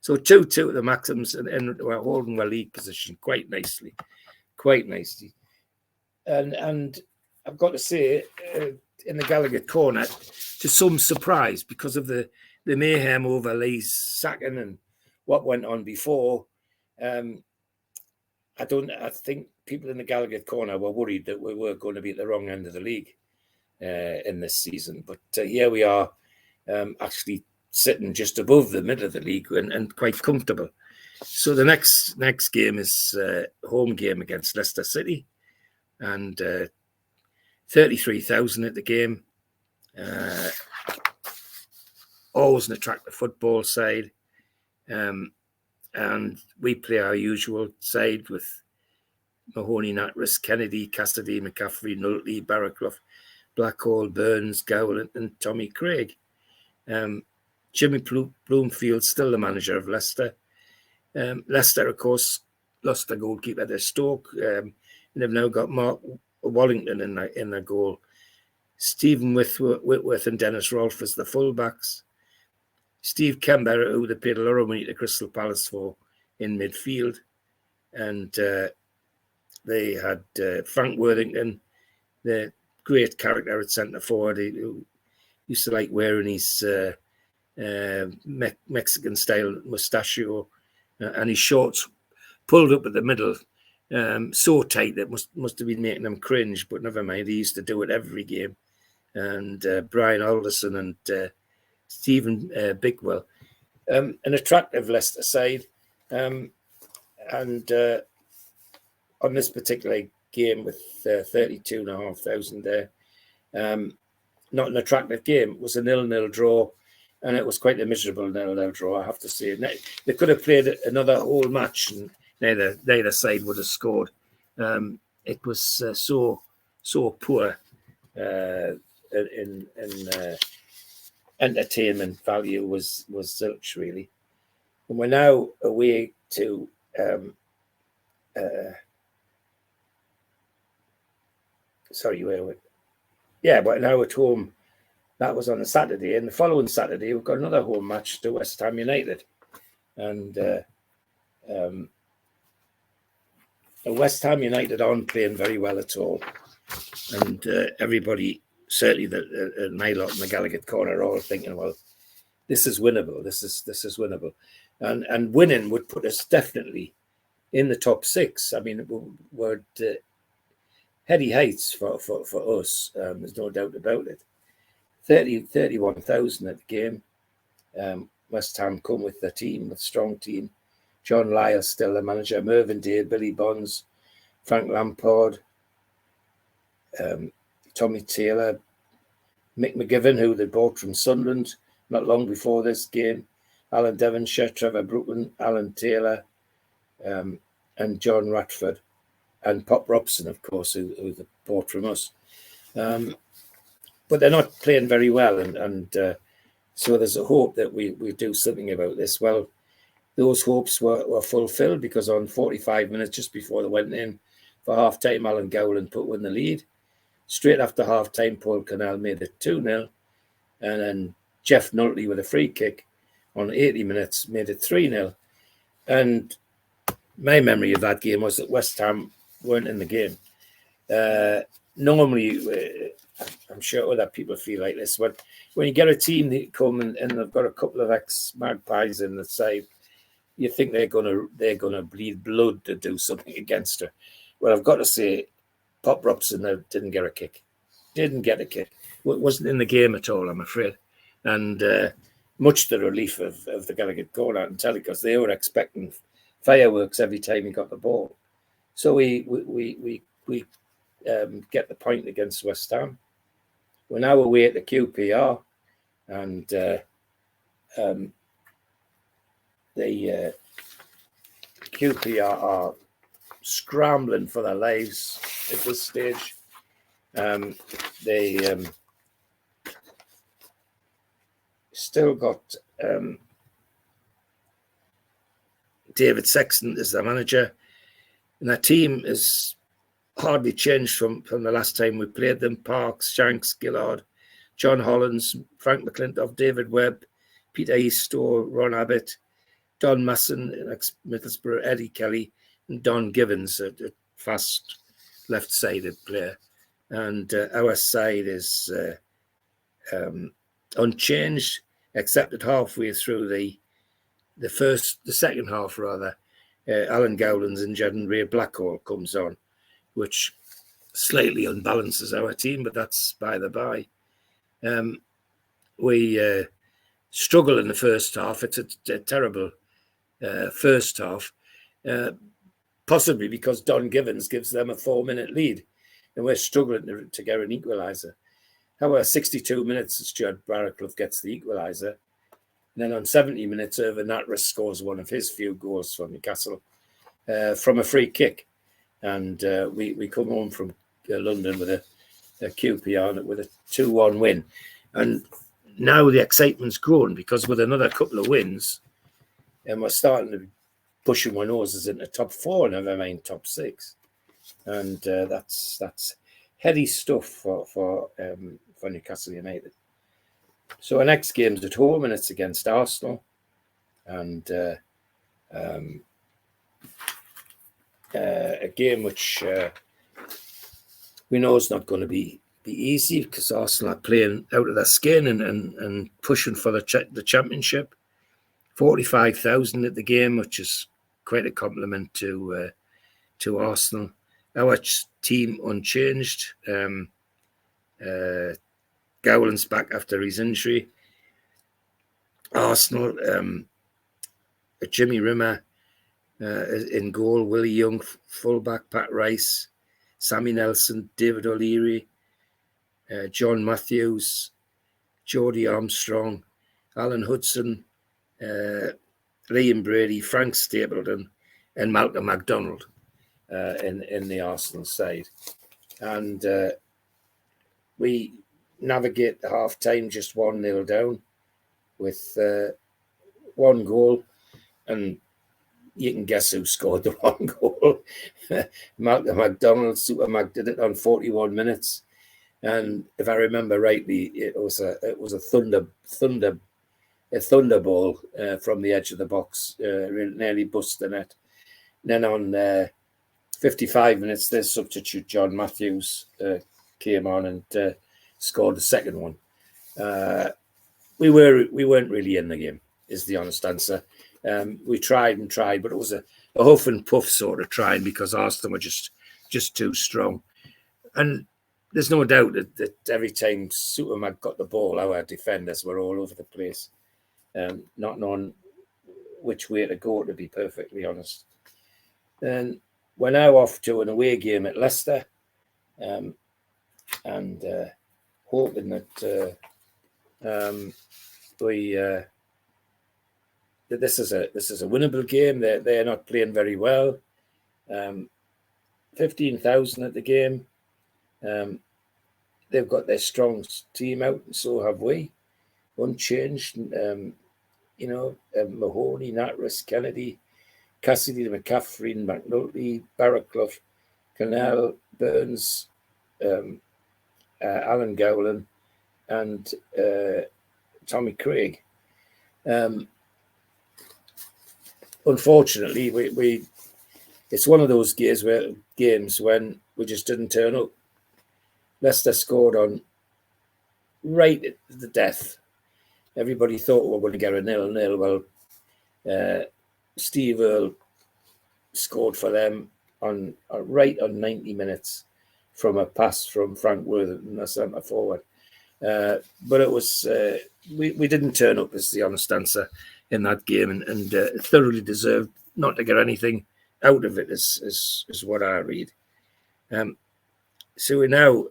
So 2-2 at the Maxims, and we're holding our league position quite nicely. And I've got to say, in the Gallagher corner, to some surprise, because of the mayhem over Lee's sacking and what went on before, I think people in the Gallagher corner were worried that we were going to be at the wrong end of the league in this season. But here we are, actually sitting just above the middle of the league and quite comfortable. So the next game is a home game against Leicester City, and 33,000 at the game. Always an attractive football side. And we play our usual side with Mahoney, Natras, Kennedy, Cassidy, McCaffrey, Nulty, Barraclough, Blackhall, Burns, Gowland, and Tommy Craig. Jimmy Bloomfield's still the manager of Leicester. Leicester, of course, lost their goalkeeper to Stoke. And they've now got Mark Wallington in their goal. Stephen Whitworth and Dennis Rolfe as the fullbacks. Steve Kember, who they paid a lot of money to Crystal Palace for, in midfield. And they had Frank Worthington, the great character at centre forward, who used to like wearing his Mexican-style mustachio and his shorts pulled up at the middle, so tight that must have been making them cringe, but never mind, he used to do it every game. And Brian Alderson and Stephen Bigwell. An attractive Leicester side. And on this particular game with 32,500 there, not an attractive game. It was a 0-0 draw, and it was quite a miserable 0-0 draw, I have to say. They could have played another whole match, and neither side would have scored. It was so poor in entertainment value was zilch, really. And we're now away to but now at home. That was on a Saturday, and the following Saturday we've got another home match to West Ham United, and West Ham United aren't playing very well at all, and everybody, certainly my lot in the Gallagher corner, are all thinking, well, this is winnable. This is winnable, and winning would put us definitely in the top 6. I mean, we're heady heights for us. There's no doubt about it. 31,000 at the game. West Ham come with their team, with a strong team. John Lyall still the manager, Mervyn Day, Billy Bonds, Frank Lampard, Tommy Taylor, Mick McGivern, who they bought from Sunderland not long before this game, Alan Devonshire, Trevor Brooklyn, Alan Taylor, and John Ratford, and Pop Robson, of course, who they bought from us. But they're not playing very well, and so there's a hope that we do something about this. Well, those hopes were fulfilled, because on 45 minutes, just before they went in for half-time, Alan Gowland put one in the lead. Straight after half-time, Paul Cannell made it 2-0, and then Jeff Nulty with a free kick on 80 minutes made it 3-0. And my memory of that game was that West Ham weren't in the game. Normally, I'm sure other people feel like this. When you get a team that come and they've got a couple of ex-Magpies in the side, you think they're gonna bleed blood to do something against her. Well, I've got to say, Pop Robson didn't get a kick. Wasn't in the game at all, I'm afraid. And much to the relief of the Gallagher corner and Telly, because they were expecting fireworks every time he got the ball. So we get the point against West Ham. We're now away at the QPR, and the QPR are scrambling for their lives at this stage. They still got David Sexton as their manager, and their team is hardly changed from the last time we played them. Parks, Shanks, Gillard, John Hollins, Frank McClintock, David Webb, Peter Eastoe, Ron Abbott, Don Masson, ex-Middlesbrough, Eddie Kelly, and Don Givens, a fast left-sided player. And our side is unchanged, except at halfway through the second half rather. Alan Gowland's injured and Ray Blackhall comes on, which slightly unbalances our team, but that's by the by. We struggle in the first half. It's a terrible first half, possibly because Don Givens gives them a 4-minute lead, and we're struggling to get an equaliser. However, 62 minutes, Stuart Barraclough gets the equaliser. And then on 70 minutes, Irvin Natras scores one of his few goals for Newcastle from a free kick. And we come home from London with a QPR with a 2-1 win. And now the excitement's grown, because with another couple of wins, and we're starting to be pushing our noses into top 4, never mind top 6. And that's heady stuff for Newcastle United. So our next game's at home, and it's against Arsenal. And a game which we know is not going to be easy, because Arsenal are playing out of their skin and pushing for the championship. 45,000 at the game, which is quite a compliment to Arsenal. Our team unchanged. Gowland's back after his injury. Arsenal, Jimmy Rimmer in goal, Willie Young fullback, Pat Rice, Sammy Nelson, David O'Leary, John Matthews, Jody Armstrong, Alan Hudson, Liam Brady, Frank Stapleton, and Malcolm MacDonald in the Arsenal side. And we navigate the half-time just 1-0 down with one goal And you can guess who scored the wrong goal. Malcolm McDonald, Supermac, did it on 41 minutes. And if I remember rightly, it was a thunder ball from the edge of the box, nearly bust the net. Then on 55 minutes, their substitute John Matthews came on and scored the second one. We weren't really in the game, is the honest answer. We tried and tried, but it was a huff and puff sort of trying because Arsenal were just too strong. And there's no doubt that every time Supermac got the ball, our defenders were all over the place, not knowing which way to go, to be perfectly honest. And we're now off to an away game at Leicester, and hoping that that this is a winnable game. They're not playing very well. 15,000 at the game. They've got their strong team out, and so have we. Unchanged. Mahoney, Natras, Kennedy, Cassidy, McCaffrey, McNulty, Barraclough, Canal, Burns, Alan Gowland, and Tommy Craig. Unfortunately, we it's one of those games when we just didn't turn up. Leicester scored on right at the death. Everybody thought we were going to get a 0-0. Well, Steve Earle scored for them on right on 90 minutes from a pass from Frank Worthington, the centre forward. But it was we didn't turn up, is the honest answer, in that game, and thoroughly deserved not to get anything out of it, is what I read. So we now,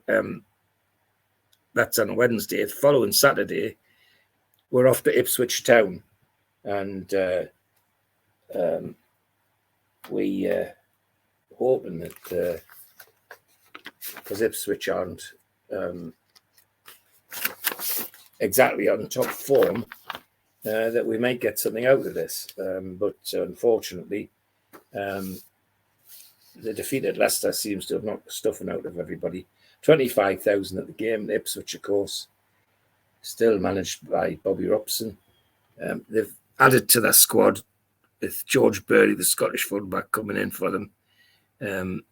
that's on Wednesday. The following Saturday, we're off to Ipswich Town, and we hoping that because Ipswich aren't exactly on top form, that we might get something out of this. But unfortunately, the defeat at Leicester seems to have knocked the stuffing out of everybody. 25,000 at the game. Ipswich, of course, still managed by Bobby Robson. They've added to their squad with George Burley, the Scottish fullback, coming in for them. And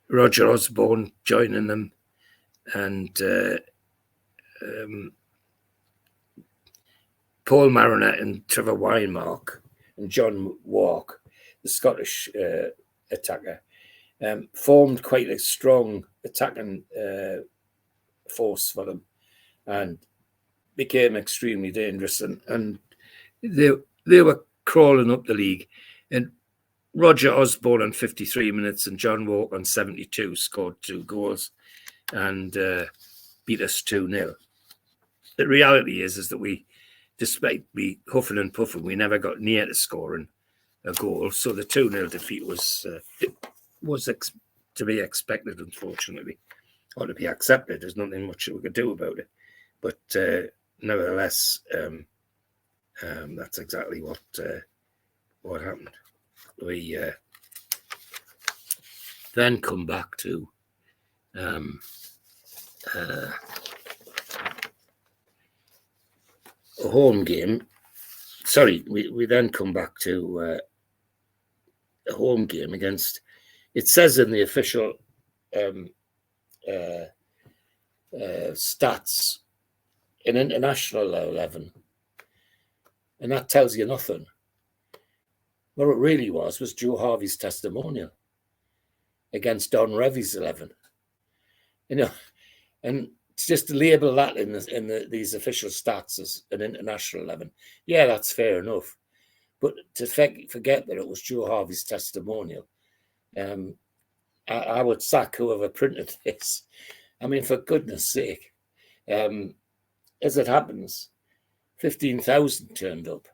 Roger Osborne joining them. And Paul Marinette and Trevor Winemark and John Walk, the Scottish attacker, formed quite a strong attacking force for them and became extremely dangerous. And they were crawling up the league. And Roger Osborne on 53 minutes and John Walk on 72 scored 2 goals and beat us 2-0. The reality is that we, despite me huffing and puffing, we never got near to scoring a goal. So the 2-0 defeat was to be expected, unfortunately, or to be accepted. There's nothing much we could do about it. But nevertheless, that's exactly what happened. We then come back to a home game. Sorry, we then come back to a home game against, it says in the official stats, an international 11, and that tells you nothing. What it really was Joe Harvey's testimonial against Don Revy's 11. And just to label that in these official stats as an international 11, yeah, that's fair enough. But to forget that it was Joe Harvey's testimonial, I would sack whoever printed this. I mean, for goodness sake, as it happens, 15,000 turned up.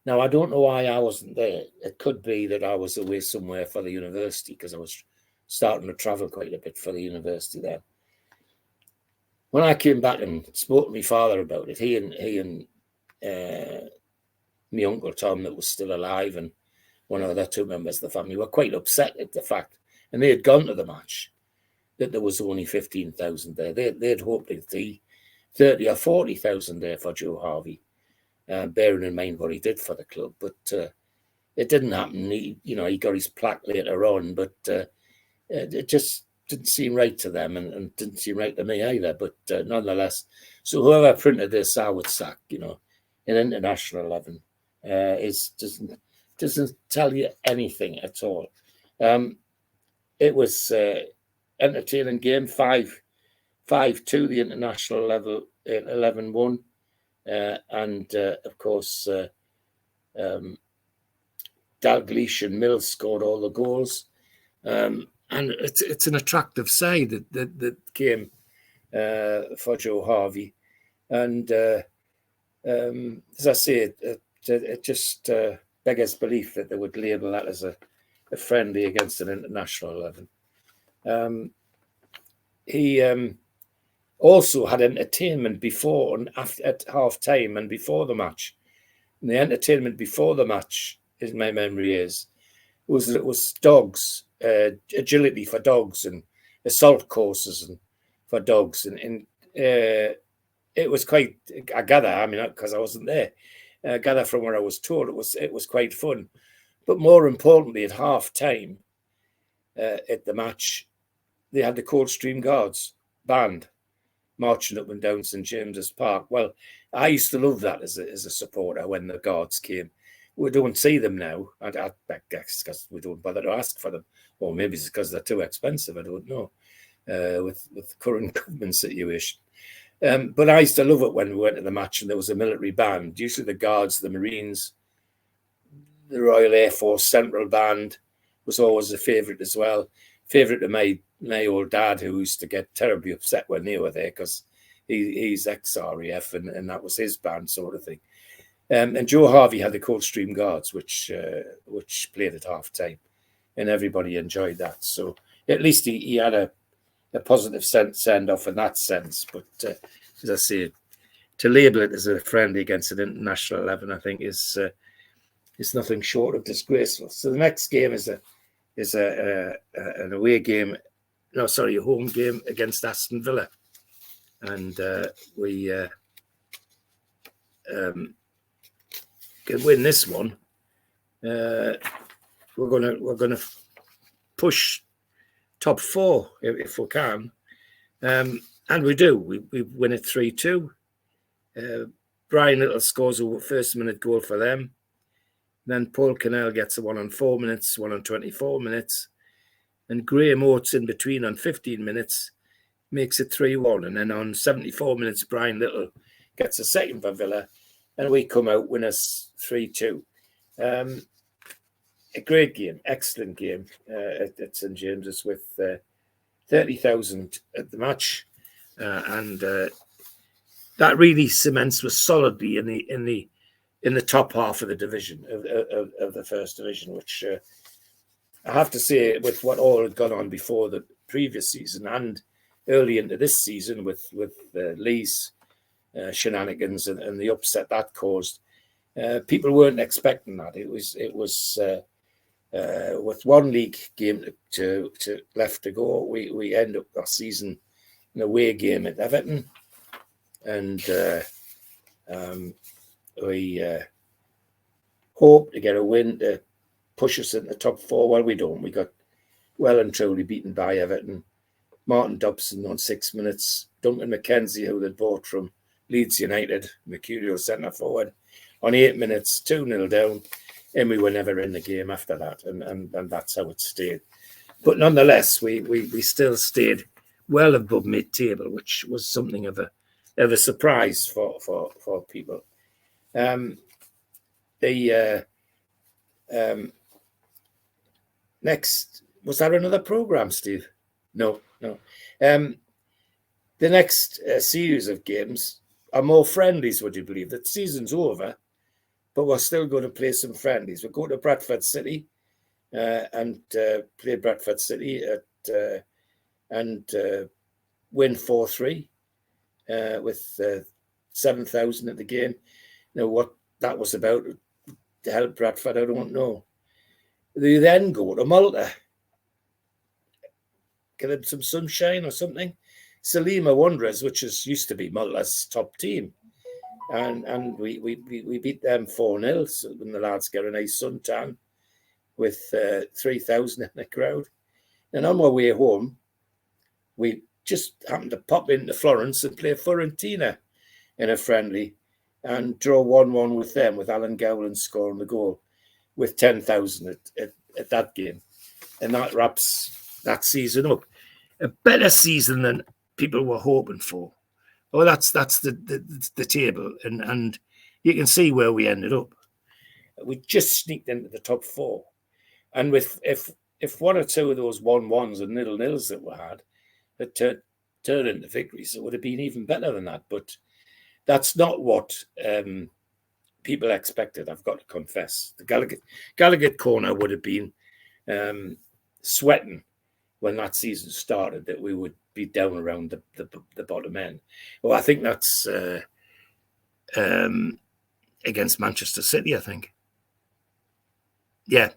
Now, I don't know why I wasn't there. It could be that I was away somewhere for the university because I was starting to travel quite a bit for the university then. When I came back and spoke to my father about it, he and my uncle Tom, that was still alive, and one of the other two members of the family were quite upset at the fact, and they had gone to the match, that there was only 15,000 there. They'd hoped to see 30 or 40,000 there for Joe Harvey, bearing in mind what he did for the club. But it didn't happen. He got his plaque later on, but it just didn't seem right to them, and didn't seem right to me either. But nonetheless, so whoever printed this, I would sack. In international 11, doesn't tell you anything at all. It was entertaining game, 5-2 the international level, 11-1, and of course Dalglish and Mills scored all the goals, and it's an attractive side that came for Joe Harvey, and as I say, it just beggars belief that they would label that as a friendly against an international 11. He also had entertainment before and after, at half time and before the match. And the entertainment before the match, in my memory, was dogs, agility for dogs, and assault courses and for dogs, and it was quite. I gather, I mean, because I wasn't there, I gather from what I was told, it was quite fun. But more importantly, at half time, at the match, they had the Coldstream Guards band marching up and down St James's Park. Well, I used to love that as a supporter when the Guards came. We don't see them now. I guess because we don't bother to ask for them, or maybe it's because they're too expensive. I don't know. With the current government situation. But I used to love it when we went to the match and there was a military band. Usually the Guards, the Marines, the Royal Air Force Central Band was always a favourite as well. Favourite of my old dad, who used to get terribly upset when they were there because he's ex-RAF and that was his band sort of thing. And Joe Harvey had the Coldstream Guards, which played at half time, and everybody enjoyed that. So at least he had a positive send-off in that sense. But as I say, to label it as a friendly against an international 11, I think is nothing short of disgraceful. So the next game is an away game. No, sorry, a home game against Aston Villa, and we can win this one. We're gonna push top 4 if we can, and we do. We win it 3-2. Brian Little scores a first-minute goal for them. Then Paul Cannell gets a 1 on 4 minutes, 1 on 24 minutes, and Graham Oates in between on 15 minutes makes it 3-1. And then on 74 minutes, Brian Little gets a second for Villa, and we come out winners 3-2. A great game, excellent game at St James's with 30,000 at the match, and that really cements us solidly in the top half of the division of the first division, which I have to say, with what all had gone on before the previous season and early into this season with Lee's shenanigans and the upset that caused, people weren't expecting that. It was with one league game to left to go, we end up our season in a away game at Everton, and we hope to get a win to push us in the top 4. Well, we don't. We got well and truly beaten by Everton. Martin Dobson on 6 minutes. Duncan McKenzie, who they'd bought from Leeds United, Mercurial centre forward, on 8 minutes, 2-0 down, and we were never in the game after that, and that's how it stayed. But nonetheless, we still stayed well above mid-table, which was something of a surprise for people. Next, was there another program, Steve? No. The next series of games are more friendlies, would you believe? The season's over, but we're still going to play some friendlies. We'll go to Bradford City and play Bradford City and win 4-3 with 7,000 at the game. Now, what that was about to help Bradford, I don't know. They then go to Malta, give them some sunshine or something. Salima Wanderers, which used to be Malta's top team, and we beat them 4-0. So when the lads get a nice suntan with 3,000 in the crowd. And on my way home, we just happened to pop into Florence and play Fiorentina in a friendly and draw 1-1 with them, with Alan Gowland scoring the goal with 10,000 at that game. And that wraps that season up. A better season than people were hoping for. Oh, that's the table. And you can see where we ended up. We just sneaked into the top 4. And with if one or two of those 1-1s and 0-0s that we had turned into victories, it would have been even better than that. But that's not what people expected, I've got to confess. The Gallagher corner would have been sweating when that season started, that we would be down around the bottom end. Well, I think that's against Manchester City, I think. Yeah.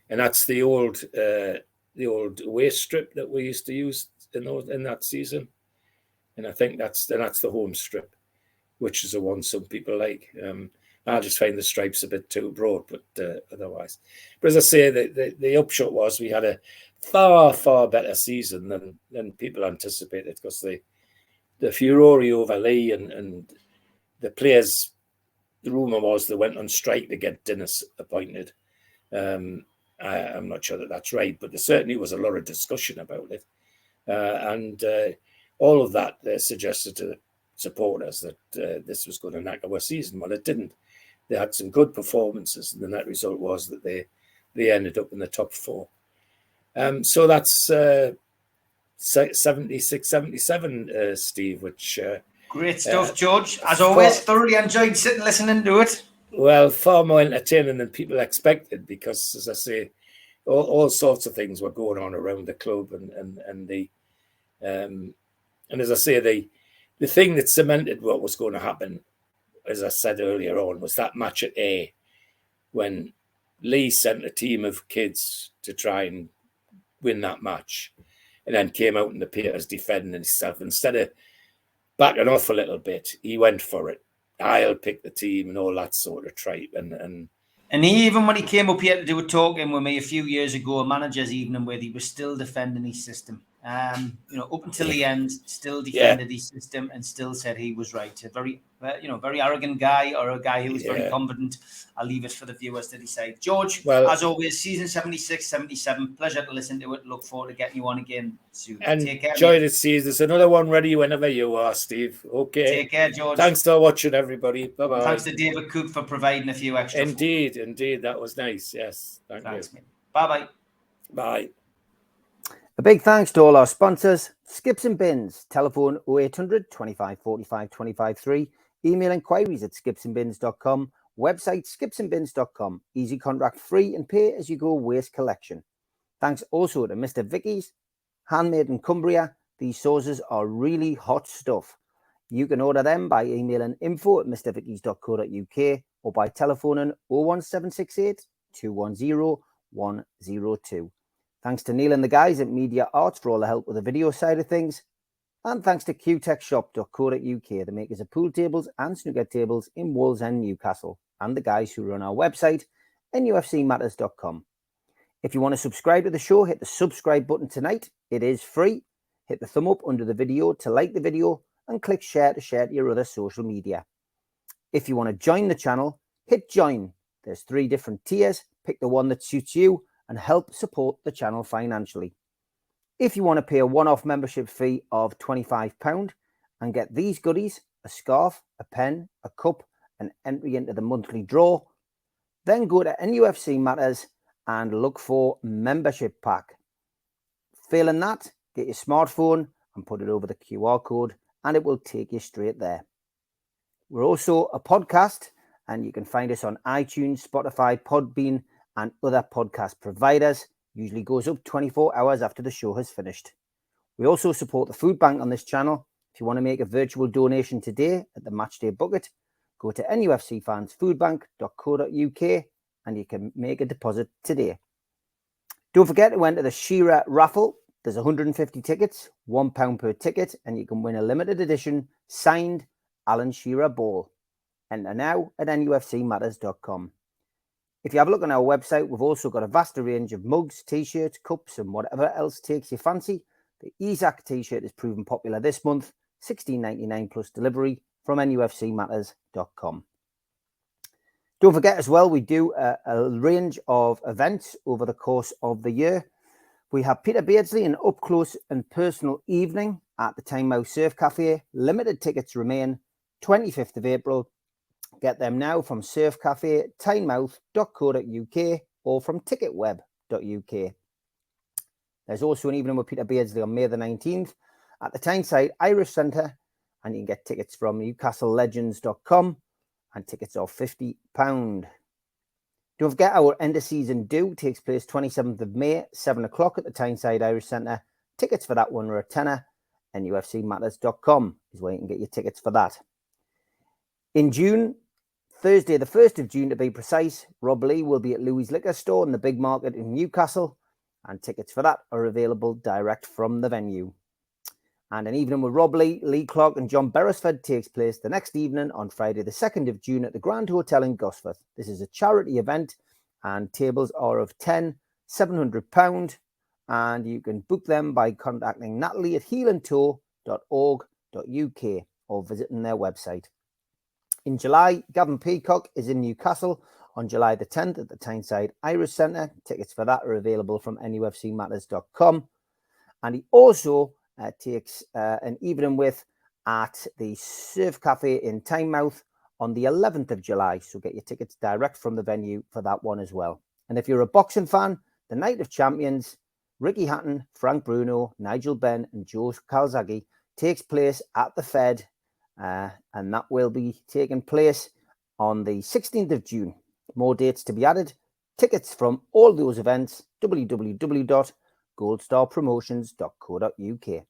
And that's the old away strip that we used to use in that season. And I think that's the home strip, which is the one some people like. I just find the stripes a bit too broad, but otherwise. But as I say, the upshot was we had a far, far better season than people anticipated, because the furore over Lee and the players, the rumour was they went on strike to get Dennis appointed. I'm not sure that that's right, but there certainly was a lot of discussion about it. And all of that suggested to supporters that this was going to knock our season. Well, it didn't. They had some good performances, and the net result was that they ended up in the top 4. So that's 76, 77, Steve, which... Great stuff, George. As always, thoroughly enjoyed sitting listening to it. Well, far more entertaining than people expected, because, as I say, all sorts of things were going on around the club, and as I say, the thing that cemented what was going to happen, as I said earlier on, was that match at A, when Lee sent a team of kids to try and win that match, and then came out in the papers defending himself. Instead of backing off a little bit, he went for it. I'll pick the team and all that sort of tripe. And even when he came up here to do a talking with me a few years ago, a manager's evening, where he was still defending his system. Up until the end, still defended his system and still said he was right. A very, very arrogant guy, or a guy who was very confident. I'll leave it for the viewers to decide. George, as always, season 76, 77. Pleasure to listen to it. Look forward to getting you on again soon. And take care. Enjoy the season. There's another one ready whenever you are, Steve. Okay. Take care, George. Thanks for watching, everybody. Bye-bye. Thanks to David Cook for providing a few extra. Indeed. That was nice. Yes. Thanks, you. Bye-bye. Bye. A big thanks to all our sponsors: Skips and Bins, telephone 0800 25 45 25 3, email inquiries at skipsandbins.com, website skipsandbins.com, easy contract free and pay as you go waste collection. Thanks also to Mr. Vicky's, handmade in Cumbria. These sauces are really hot stuff. You can order them by emailing info@mrvickys.co.uk or by telephoning 01768 210 102. Thanks to Neil and the guys at Media Arts for all the help with the video side of things. And thanks to qtechshop.co.uk, the makers of pool tables and snooker tables in Wallsend, Newcastle, and the guys who run our website, NUFCmatters.com. If you want to subscribe to the show, hit the subscribe button tonight. It is free. Hit the thumb up under the video to like the video, and click share to share to your other social media. If you want to join the channel, hit join. There's 3 different tiers. Pick the one that suits you and help support the channel financially. If you want to pay a one-off membership fee of £25 and get these goodies, a scarf, a pen, a cup, and entry into the monthly draw, then go to NUFC Matters and look for membership pack. Failing that, get your smartphone and put it over the QR code, and it will take you straight there. We're also a podcast, and you can find us on iTunes, Spotify, Podbean, and other podcast providers. Usually goes up 24 hours after the show has finished. We also support the food bank on this channel. If you want to make a virtual donation today at the Matchday Bucket, Go to nufcfansfoodbank.co.uk and you can make a deposit today. Don't forget to enter the Shearer raffle. There's 150 tickets, £1 per ticket, and you can win a limited edition signed Alan Shearer ball. Enter now at nufcmatters.com. If you have a look on our website, we've also got a vast range of mugs, t-shirts, cups, and whatever else takes your fancy. The Isaac t-shirt is proven popular this month, $16.99 plus delivery from nufcmatters.com. Don't forget as well, we do a range of events over the course of the year. We have Peter Beardsley, an up-close and personal evening at the Tynemouth Surf Cafe. Limited tickets remain, 25th of April. Get them now from surfcafe.tynemouth.co.uk or from ticketweb.uk. There's also an evening with Peter Beardsley on May the 19th at the Tyneside Irish Centre, and you can get tickets from newcastlelegends.com, and tickets are £50. Don't forget our end of season do takes place 27th of May, 7 o'clock at the Tyneside Irish Centre. Tickets for that one are a tenner. NUFCmatters.com is where you can get your tickets for that. In June, Thursday the 1st of June to be precise, Rob Lee will be at Louis Liquor Store in the Big Market in Newcastle, and tickets for that are available direct from the venue. And an evening with Rob Lee, Lee Clark and John Beresford takes place the next evening on Friday the 2nd of June at the Grand Hotel in Gosforth. This is a charity event and tables are of £10, £700, and you can book them by contacting Natalie at heelandtoe.org.uk or visiting their website. In July, Gavin Peacock is in Newcastle on July the 10th at the Tyneside Irish Centre. Tickets for that are available from nufcmatters.com. And he also takes an evening with at the Surf Cafe in Tynemouth on the 11th of July. So get your tickets direct from the venue for that one as well. And if you're a boxing fan, the Night of Champions, Ricky Hatton, Frank Bruno, Nigel Benn and Joe Calzaghe takes place at the Fed, and that will be taking place on the 16th of June. More dates to be added. Tickets from all those events, www.goldstarpromotions.co.uk.